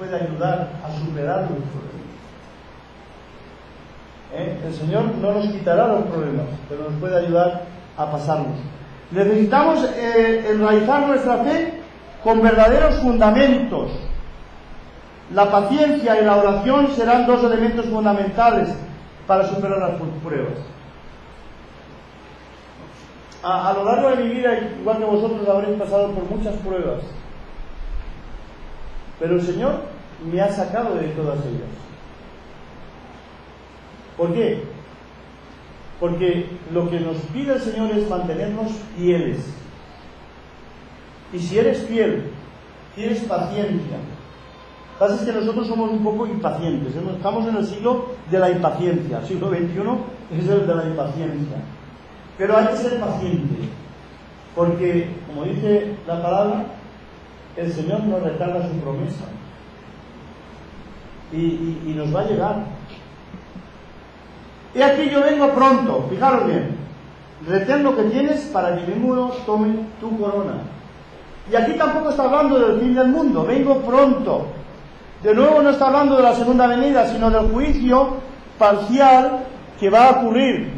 puede ayudar a superar los problemas. El Señor no nos quitará los problemas, pero nos puede ayudar a pasarlos. Necesitamos enraizar nuestra fe con verdaderos fundamentos. La paciencia y la oración serán dos elementos fundamentales para superar las pruebas. A lo largo de mi vida, igual que vosotros, habréis pasado por muchas pruebas, pero el Señor me ha sacado de todas ellas. ¿Por qué? Porque lo que nos pide el Señor es mantenernos fieles. Y si eres fiel, tienes paciencia. Lo que pasa es que nosotros somos un poco impacientes. Estamos en el siglo de la impaciencia. El siglo XXI es el de la impaciencia. Pero hay que ser paciente. Porque, como dice la palabra, el Señor nos retarda su promesa. Y nos va a llegar. He aquí yo vengo pronto. Fijaros bien. Retén lo que tienes para que ninguno tome tu corona. Y aquí tampoco está hablando del fin del mundo. Vengo pronto. De nuevo no está hablando de la segunda venida, sino del juicio parcial que va a ocurrir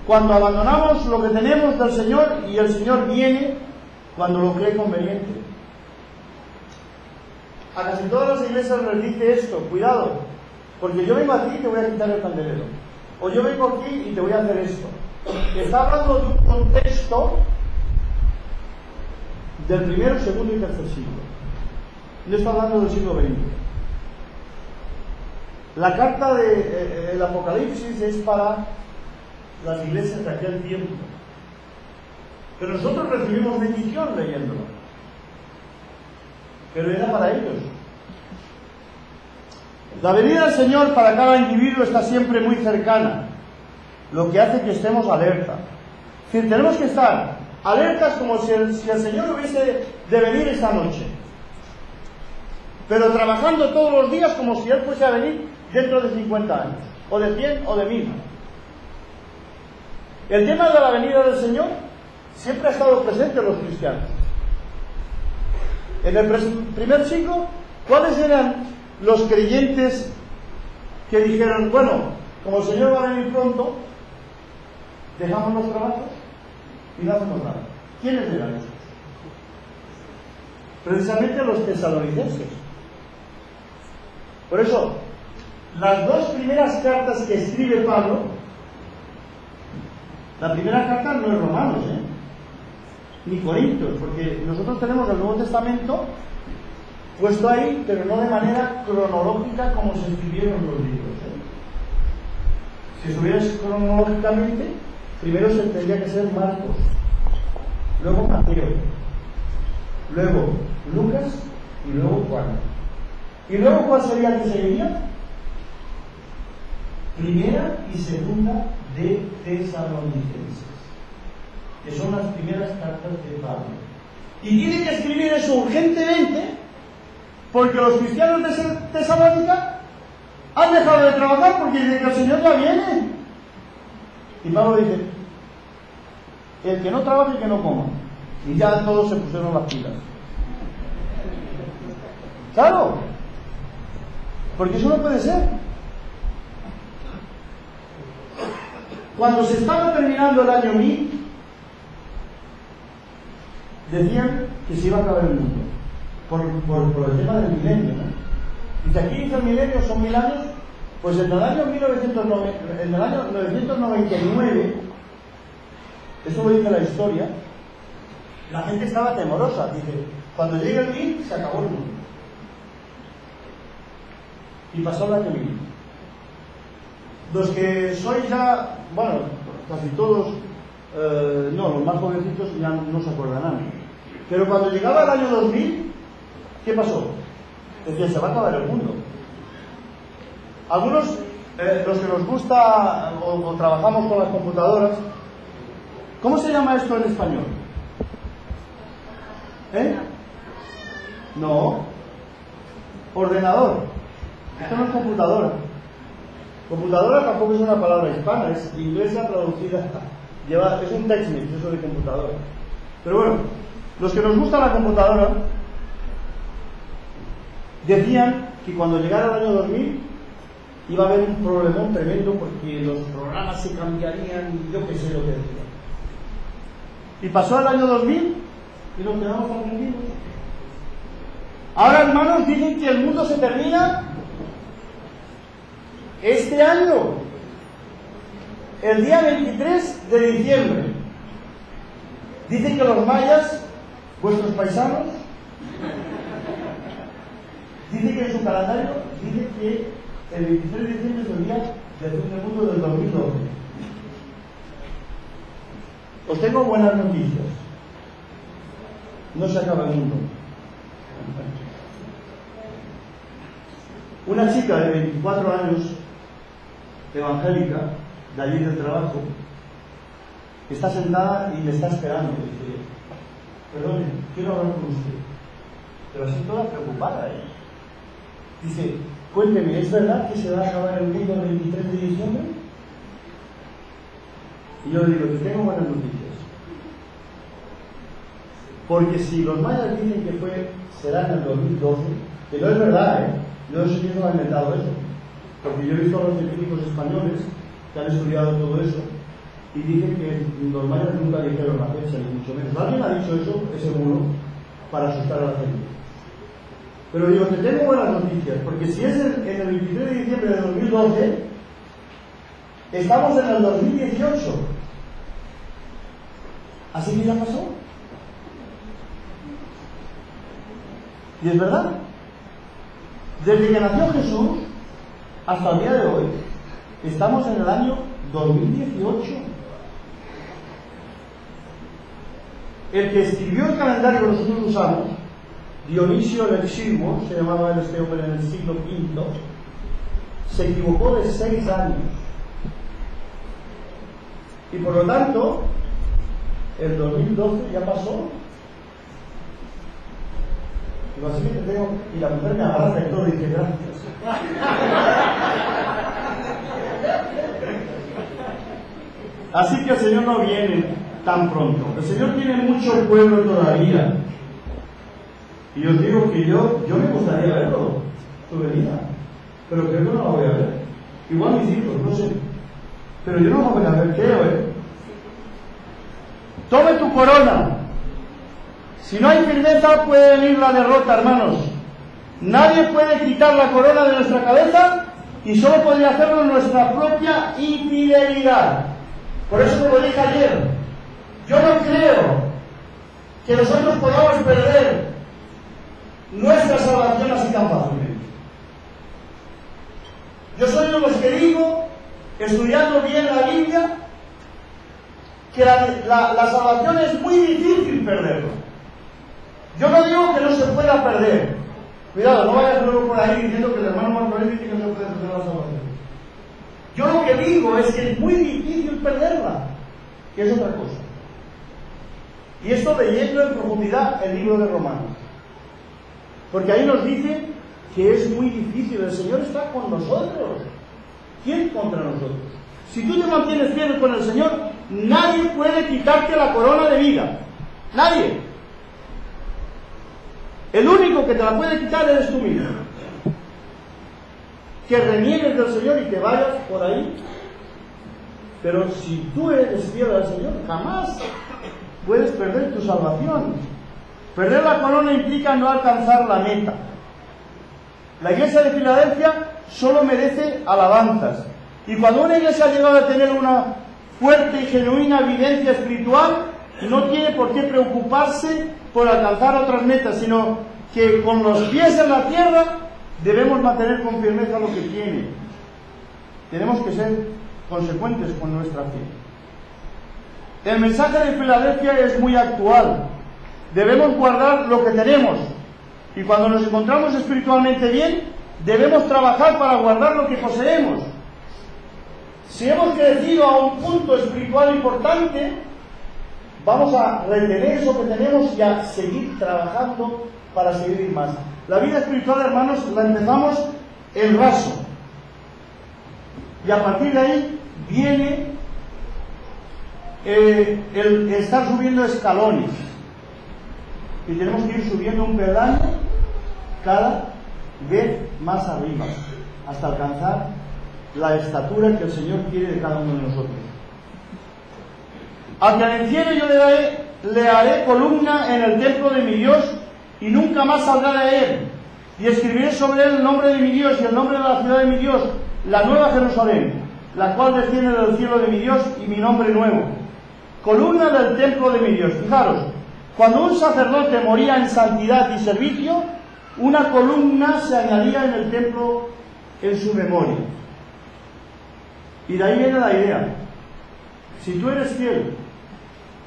cuando abandonamos lo que tenemos del Señor y el Señor viene cuando lo cree conveniente. A casi todas las iglesias les dice esto: cuidado, porque yo vengo a ti y te voy a quitar el candelero, o yo vengo aquí y te voy a hacer esto. Está hablando de un contexto del primero, segundo y tercer siglo. No está hablando del siglo XX. La carta del Apocalipsis es para las iglesias de aquel tiempo, pero nosotros recibimos bendición leyéndolo, pero era para ellos. La venida del Señor para cada individuo está siempre muy cercana, lo que hace que estemos alerta. Es decir, tenemos que estar alertas como si el Señor hubiese de venir esta noche, pero trabajando todos los días como si Él fuese a venir dentro de 50 años, o de 100 o de 1000. El tema de la venida del Señor siempre ha estado presente en los cristianos. En el primer siglo, ¿cuáles eran los creyentes que dijeron, bueno, como el Señor va a venir pronto, dejamos los trabajos y no hacemos nada? ¿Quiénes eran esos? Precisamente los tesalonicenses. Por eso, las dos primeras cartas que escribe Pablo, la primera carta no es Romanos, ni Corintios, porque nosotros tenemos el Nuevo Testamento puesto ahí, pero no de manera cronológica como se escribieron los libros. Si estuvieras cronológicamente, primero se tendría que ser Marcos, luego Mateo, luego Lucas y luego Juan. ¿Y luego cuál sería el que seguiría? Primera y segunda de Tesalonicenses, que son las primeras cartas de Pablo. Y tiene que escribir eso urgentemente, porque los cristianos de Tesalónica han dejado de trabajar porque dicen que el Señor ya viene. Y Pablo dice: el que no trabaje, que no coma. Y ya todos se pusieron las pilas. Claro, porque eso no puede ser. Cuando se estaba terminando el año 1000, decían que se iba a acabar el mundo por el tema del milenio, ¿no? Y si aquí dice el milenio son 1000 años, pues en el año 999, eso lo dice la historia, la gente estaba temorosa. Dice: cuando llegue el 1000 se acabó el mundo. Y pasó el año 1000. Los que sois ya, bueno, casi todos, no, los más jovencitos ya no se acordarán. Pero cuando llegaba el año 2000, ¿qué pasó? Decía: se va a acabar el mundo. Algunos, los que nos gusta o trabajamos con las computadoras, ¿cómo se llama esto en español? No. Ordenador. Esto no es computadora. Computadora tampoco es una palabra hispana, es inglesa traducida es un TextMate, eso de computadora. Pero bueno, los que nos gusta la computadora decían que cuando llegara el año 2000 iba a haber un problemón tremendo porque los programas se cambiarían y yo qué sé lo que decían. Y pasó el año 2000 y nos quedamos tranquilos. Ahora, hermanos, dicen que el mundo se termina este año, el día 23 de diciembre. Dicen que los mayas, vuestros paisanos, dicen que en su calendario, dicen que el 23 de diciembre es el día del fin del mundo del 2012. Os tengo buenas noticias. No se acaba el mundo. Una chica de 24 años, evangélica, de allí del trabajo, está sentada y me está esperando. Dice, perdone, quiero hablar con usted. Pero así toda preocupada, ¿eh? Dice, cuénteme, ¿es verdad que se va a acabar el mundo el 23 de diciembre? Y yo le digo, te tengo buenas noticias. Porque si los mayas dicen que será en el 2012, que no es verdad, ¿eh? No sé quién no ha inventado eso. Porque yo he visto a los científicos españoles que han estudiado todo eso y dicen que los mayas nunca dijeron la fecha, ni mucho menos. Alguien ha dicho eso, es seguro, para asustar a la gente. Pero digo, te tengo buenas noticias, porque si es en el 23 de diciembre de 2012, estamos en el 2018. Así que ya pasó. Y es verdad. Desde que nació Jesús hasta el día de hoy, estamos en el año 2018. El que escribió el calendario que nosotros usamos, Dionisio el Exiguo, se llamaba este hombre en el siglo V, se equivocó de 6 años. Y por lo tanto, el 2012 ya pasó. Digo, así que te tengo, y la mujer me abraza y todo y dice gracias. Así que el Señor no viene tan pronto. El Señor tiene mucho pueblo todavía. Y os digo que yo me gustaría verlo, su venida. Pero creo que no la voy a ver. Igual mis hijos, no sé. Pero yo no la voy a ver, creo, Tome tu corona. Si no hay firmeza, puede venir la derrota, hermanos. Nadie puede quitar la corona de nuestra cabeza y solo podría hacerlo nuestra propia infidelidad. Por eso como dije ayer, yo no creo que nosotros podamos perder nuestra salvación así tan fácilmente. Yo soy de los que digo, estudiando bien la Biblia, que la salvación es muy difícil perderla. Yo no digo que no se pueda perder. Cuidado, no vayas luego por ahí diciendo que el hermano Martorell dice que no se puede perder la salvación. Yo lo que digo es que es muy difícil perderla, que es otra cosa. Y esto leyendo en profundidad el libro de Romanos. Porque ahí nos dice que es muy difícil, el Señor está con nosotros. ¿Quién contra nosotros? Si tú te mantienes fiel con el Señor, nadie puede quitarte la corona de vida. Nadie. El único que te la puede quitar eres tú mismo. Que reniegues del Señor y te vayas por ahí. Pero si tú eres fiel al Señor, jamás puedes perder tu salvación. Perder la corona implica no alcanzar la meta. La iglesia de Filadelfia solo merece alabanzas. Y cuando una iglesia ha llegado a tener una fuerte y genuina vivencia espiritual, no tiene por qué preocuparse por alcanzar otras metas, sino que con los pies en la tierra debemos mantener con firmeza lo que tiene. Tenemos que ser consecuentes con nuestra fe. El mensaje de Filadelfia es muy actual. Debemos guardar lo que tenemos. Y cuando nos encontramos espiritualmente bien, debemos trabajar para guardar lo que poseemos. Si hemos crecido a un punto espiritual importante, vamos a retener eso que tenemos y a seguir trabajando para seguir más. La vida espiritual, hermanos, la empezamos en raso. Y a partir de ahí viene el estar subiendo escalones. Y tenemos que ir subiendo un peldaño cada vez más arriba, hasta alcanzar la estatura que el Señor quiere de cada uno de nosotros. Al que al enciende yo le haré columna en el templo de mi Dios, y nunca más saldrá de él. Y escribiré sobre él el nombre de mi Dios y el nombre de la ciudad de mi Dios, la nueva Jerusalén, la cual desciende del cielo de mi Dios, y mi nombre nuevo. Columna del templo de mi Dios. Fijaros, cuando un sacerdote moría en santidad y servicio, una columna se añadía en el templo en su memoria. Y de ahí viene la idea. Si tú eres fiel,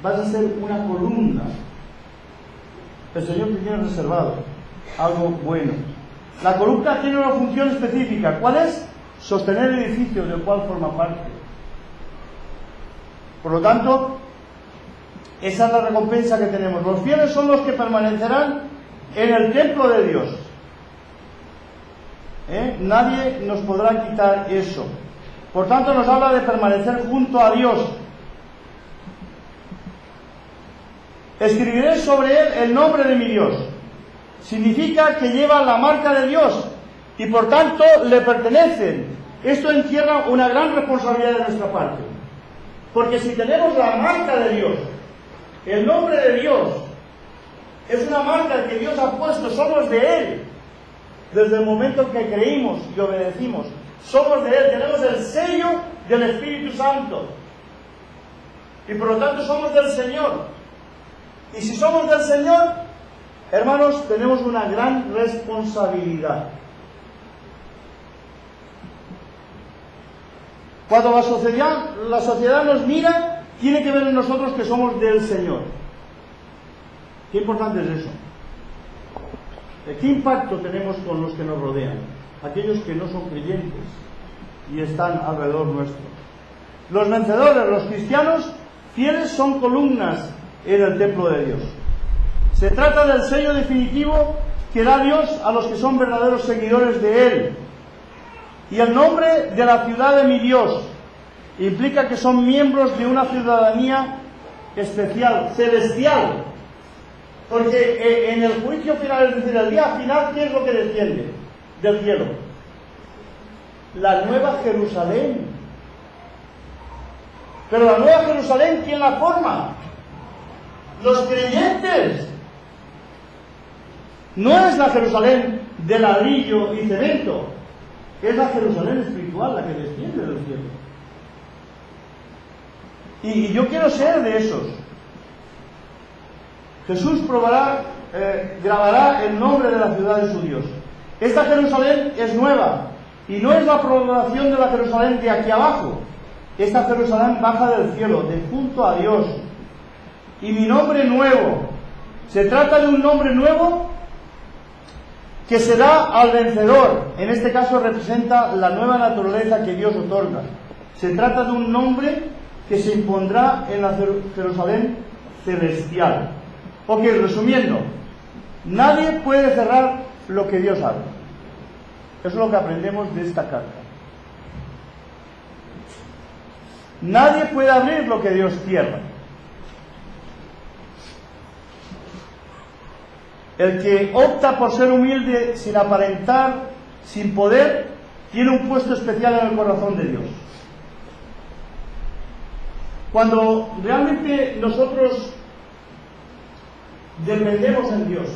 vas a ser una columna. El Señor te tiene reservado algo bueno. La columna tiene una función específica. ¿Cuál es? Sostener el edificio del cual forma parte. Por lo tanto, esa es la recompensa que tenemos. Los fieles son los que permanecerán en el templo de Dios. Nadie nos podrá quitar eso. Por tanto, nos habla de permanecer junto a Dios. Escribiré sobre él el nombre de mi Dios. Significa que lleva la marca de Dios y por tanto le pertenecen. Esto encierra una gran responsabilidad de nuestra parte. Porque si tenemos la marca de Dios, el nombre de Dios, es una marca que Dios ha puesto, somos de Él. Desde el momento en que creímos y obedecimos, somos de Él, tenemos el sello del Espíritu Santo. Y por lo tanto somos del Señor. Y si somos del Señor, hermanos, tenemos una gran responsabilidad. Cuando la sociedad nos mira, tiene que ver en nosotros que somos del Señor. Qué importante es eso. ¿Qué impacto tenemos con los que nos rodean? Aquellos que no son creyentes y están alrededor nuestro. Los vencedores, los cristianos fieles, son columnas en el templo de Dios. Se trata del sello definitivo que da Dios a los que son verdaderos seguidores de Él. Y el nombre de la ciudad de mi Dios implica que son miembros de una ciudadanía especial, celestial. Porque en el juicio final, es decir, el día final, ¿qué es lo que desciende del cielo? La nueva Jerusalén. Pero la nueva Jerusalén, ¿quién la forma? Los creyentes. No es la Jerusalén de ladrillo y cemento, es la Jerusalén espiritual la que desciende del cielo. Y yo quiero ser de esos. Jesús grabará el nombre de la ciudad de su Dios. Esta Jerusalén es nueva y no es la prolongación de la Jerusalén de aquí abajo. Esta Jerusalén baja del cielo, de junto a Dios. Y mi nombre nuevo. Se trata de un nombre nuevo que se da al vencedor. En este caso representa la nueva naturaleza que Dios otorga. Se trata de un nombre que se impondrá en la Jerusalén celestial. Ok, resumiendo, nadie puede cerrar lo que Dios abre. Eso es lo que aprendemos de esta carta. Nadie puede abrir lo que Dios cierra. El que opta por ser humilde sin aparentar, sin poder, tiene un puesto especial en el corazón de Dios. Cuando realmente nosotros dependemos en Dios,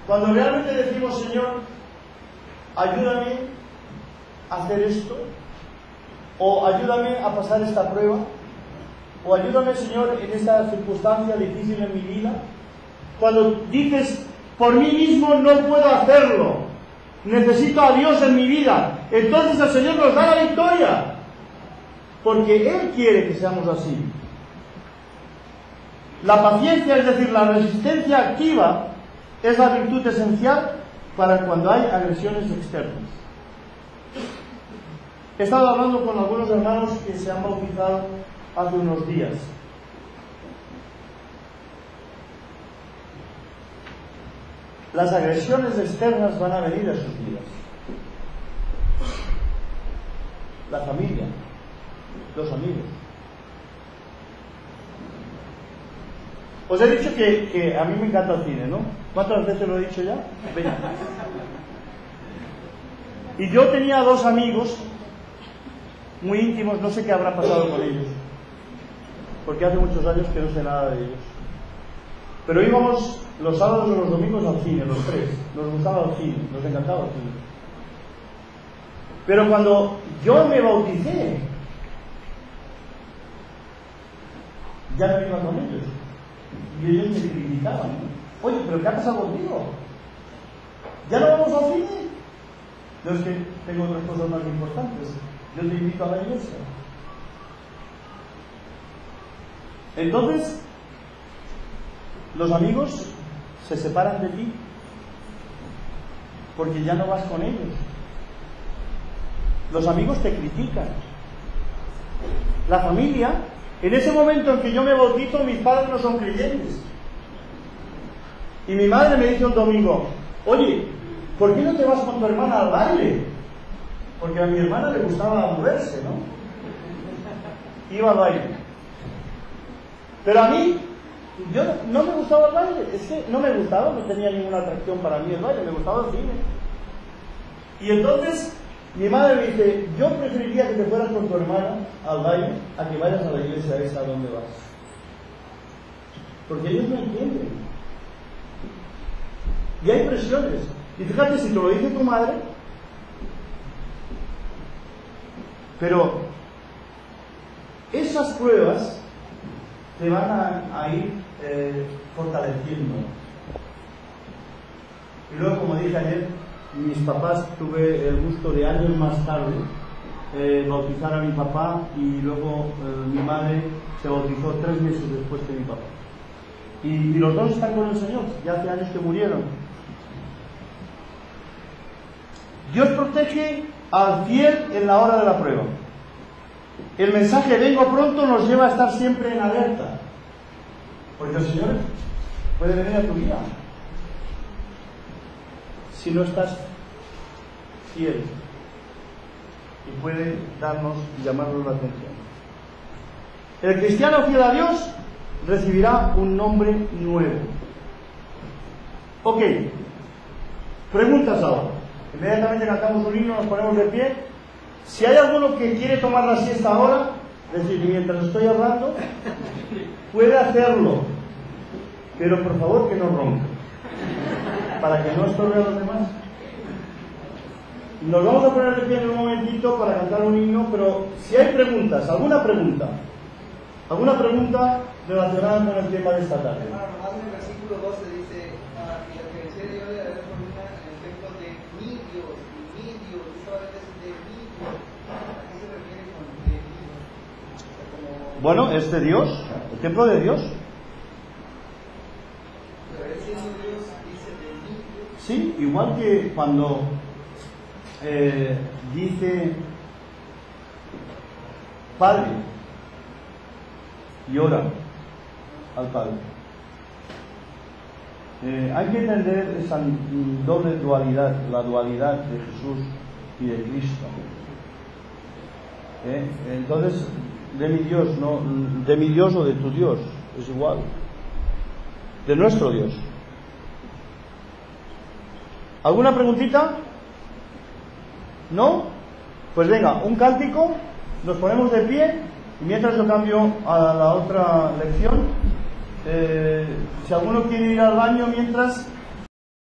cuando realmente decimos, Señor, ayúdame a hacer esto, o ayúdame a pasar esta prueba, o ayúdame, Señor, en esta circunstancia difícil en mi vida. Cuando dices, por mí mismo no puedo hacerlo, necesito a Dios en mi vida, entonces el Señor nos da la victoria, porque Él quiere que seamos así. La paciencia, es decir, la resistencia activa, es la virtud esencial para cuando hay agresiones externas. He estado hablando con algunos hermanos que se han bautizado hace unos días. Las agresiones externas van a venir a sus vidas. La familia, los amigos. Os he dicho que a mí me encanta el cine, ¿no? ¿Cuántas veces lo he dicho ya? 20. Y yo tenía 2 amigos muy íntimos, no sé qué habrá pasado con ellos, porque hace muchos años que no sé nada de ellos. Pero íbamos los sábados o los domingos al cine, los 3. Nos gustaba el cine, nos encantaba el cine. Pero cuando yo me bauticé, ya no iba con ellos. Y ellos me criticaban, ¿no? Oye, ¿pero qué ha pasado contigo? ¿Ya no vamos al cine? No, es que tengo otras cosas más importantes. Yo te invito a la iglesia. Entonces, los amigos se separan de ti porque ya no vas con ellos. Los amigos te critican. La familia, en ese momento en que yo me bautizo, mis padres no son creyentes. Y mi madre me dice un domingo: oye, ¿por qué no te vas con tu hermana al baile? Porque a mi hermana le gustaba moverse, ¿no? Iba al baile. Pero a mí, yo no me gustaba el baile. Es que no me gustaba, no tenía ninguna atracción para mí el baile, me gustaba el cine. Y entonces mi madre me dice: yo preferiría que te fueras con tu hermana al baile a que vayas a la iglesia esa donde vas. Porque ellos no entienden. Y hay presiones. Y fíjate, si te lo dice tu madre, pero esas pruebas te van a ir fortaleciendo. Y luego, como dije ayer, mis papás, tuve el gusto de años más tarde bautizar a mi papá, y luego mi madre se bautizó 3 meses después que mi papá. Y los 2 están con el Señor, ya hace años que murieron. Dios protege al fiel en la hora de la prueba. El mensaje "vengo pronto" nos lleva a estar siempre en alerta, porque el Señor puede venir a tu vida si no estás fiel, y puede darnos y llamarnos la atención. El cristiano fiel a Dios recibirá un nombre nuevo. Ok, preguntas ahora. Inmediatamente cantamos un himno, nos ponemos de pie. Si hay alguno que quiere tomar la siesta ahora, es decir, mientras estoy hablando, puede hacerlo, pero por favor que no ronque, para que no estorbe a los demás. Nos vamos a poner de pie en un momentito para cantar un himno, pero si hay preguntas, alguna pregunta relacionada con el tema de esta tarde. Además, en el versículo 12 dice: y la que decía Dios de haber columna en efecto de mi Dios, solamente es de mi Dios. ¿A qué se refiere con de mi Dios? Bueno, es de Dios, el templo de Dios. Pero él siendo Dios dice de mi Dios. Sí, igual que cuando dice Padre y ora al Padre. Hay que entender esa doble dualidad, la dualidad de Jesús y de Cristo. Entonces, de mi Dios, no de mi Dios o de tu Dios, es igual, de nuestro Dios. ¿Alguna preguntita? ¿No? Pues venga, un cántico, nos ponemos de pie, y mientras yo cambio a la otra lección, si alguno quiere ir al baño mientras...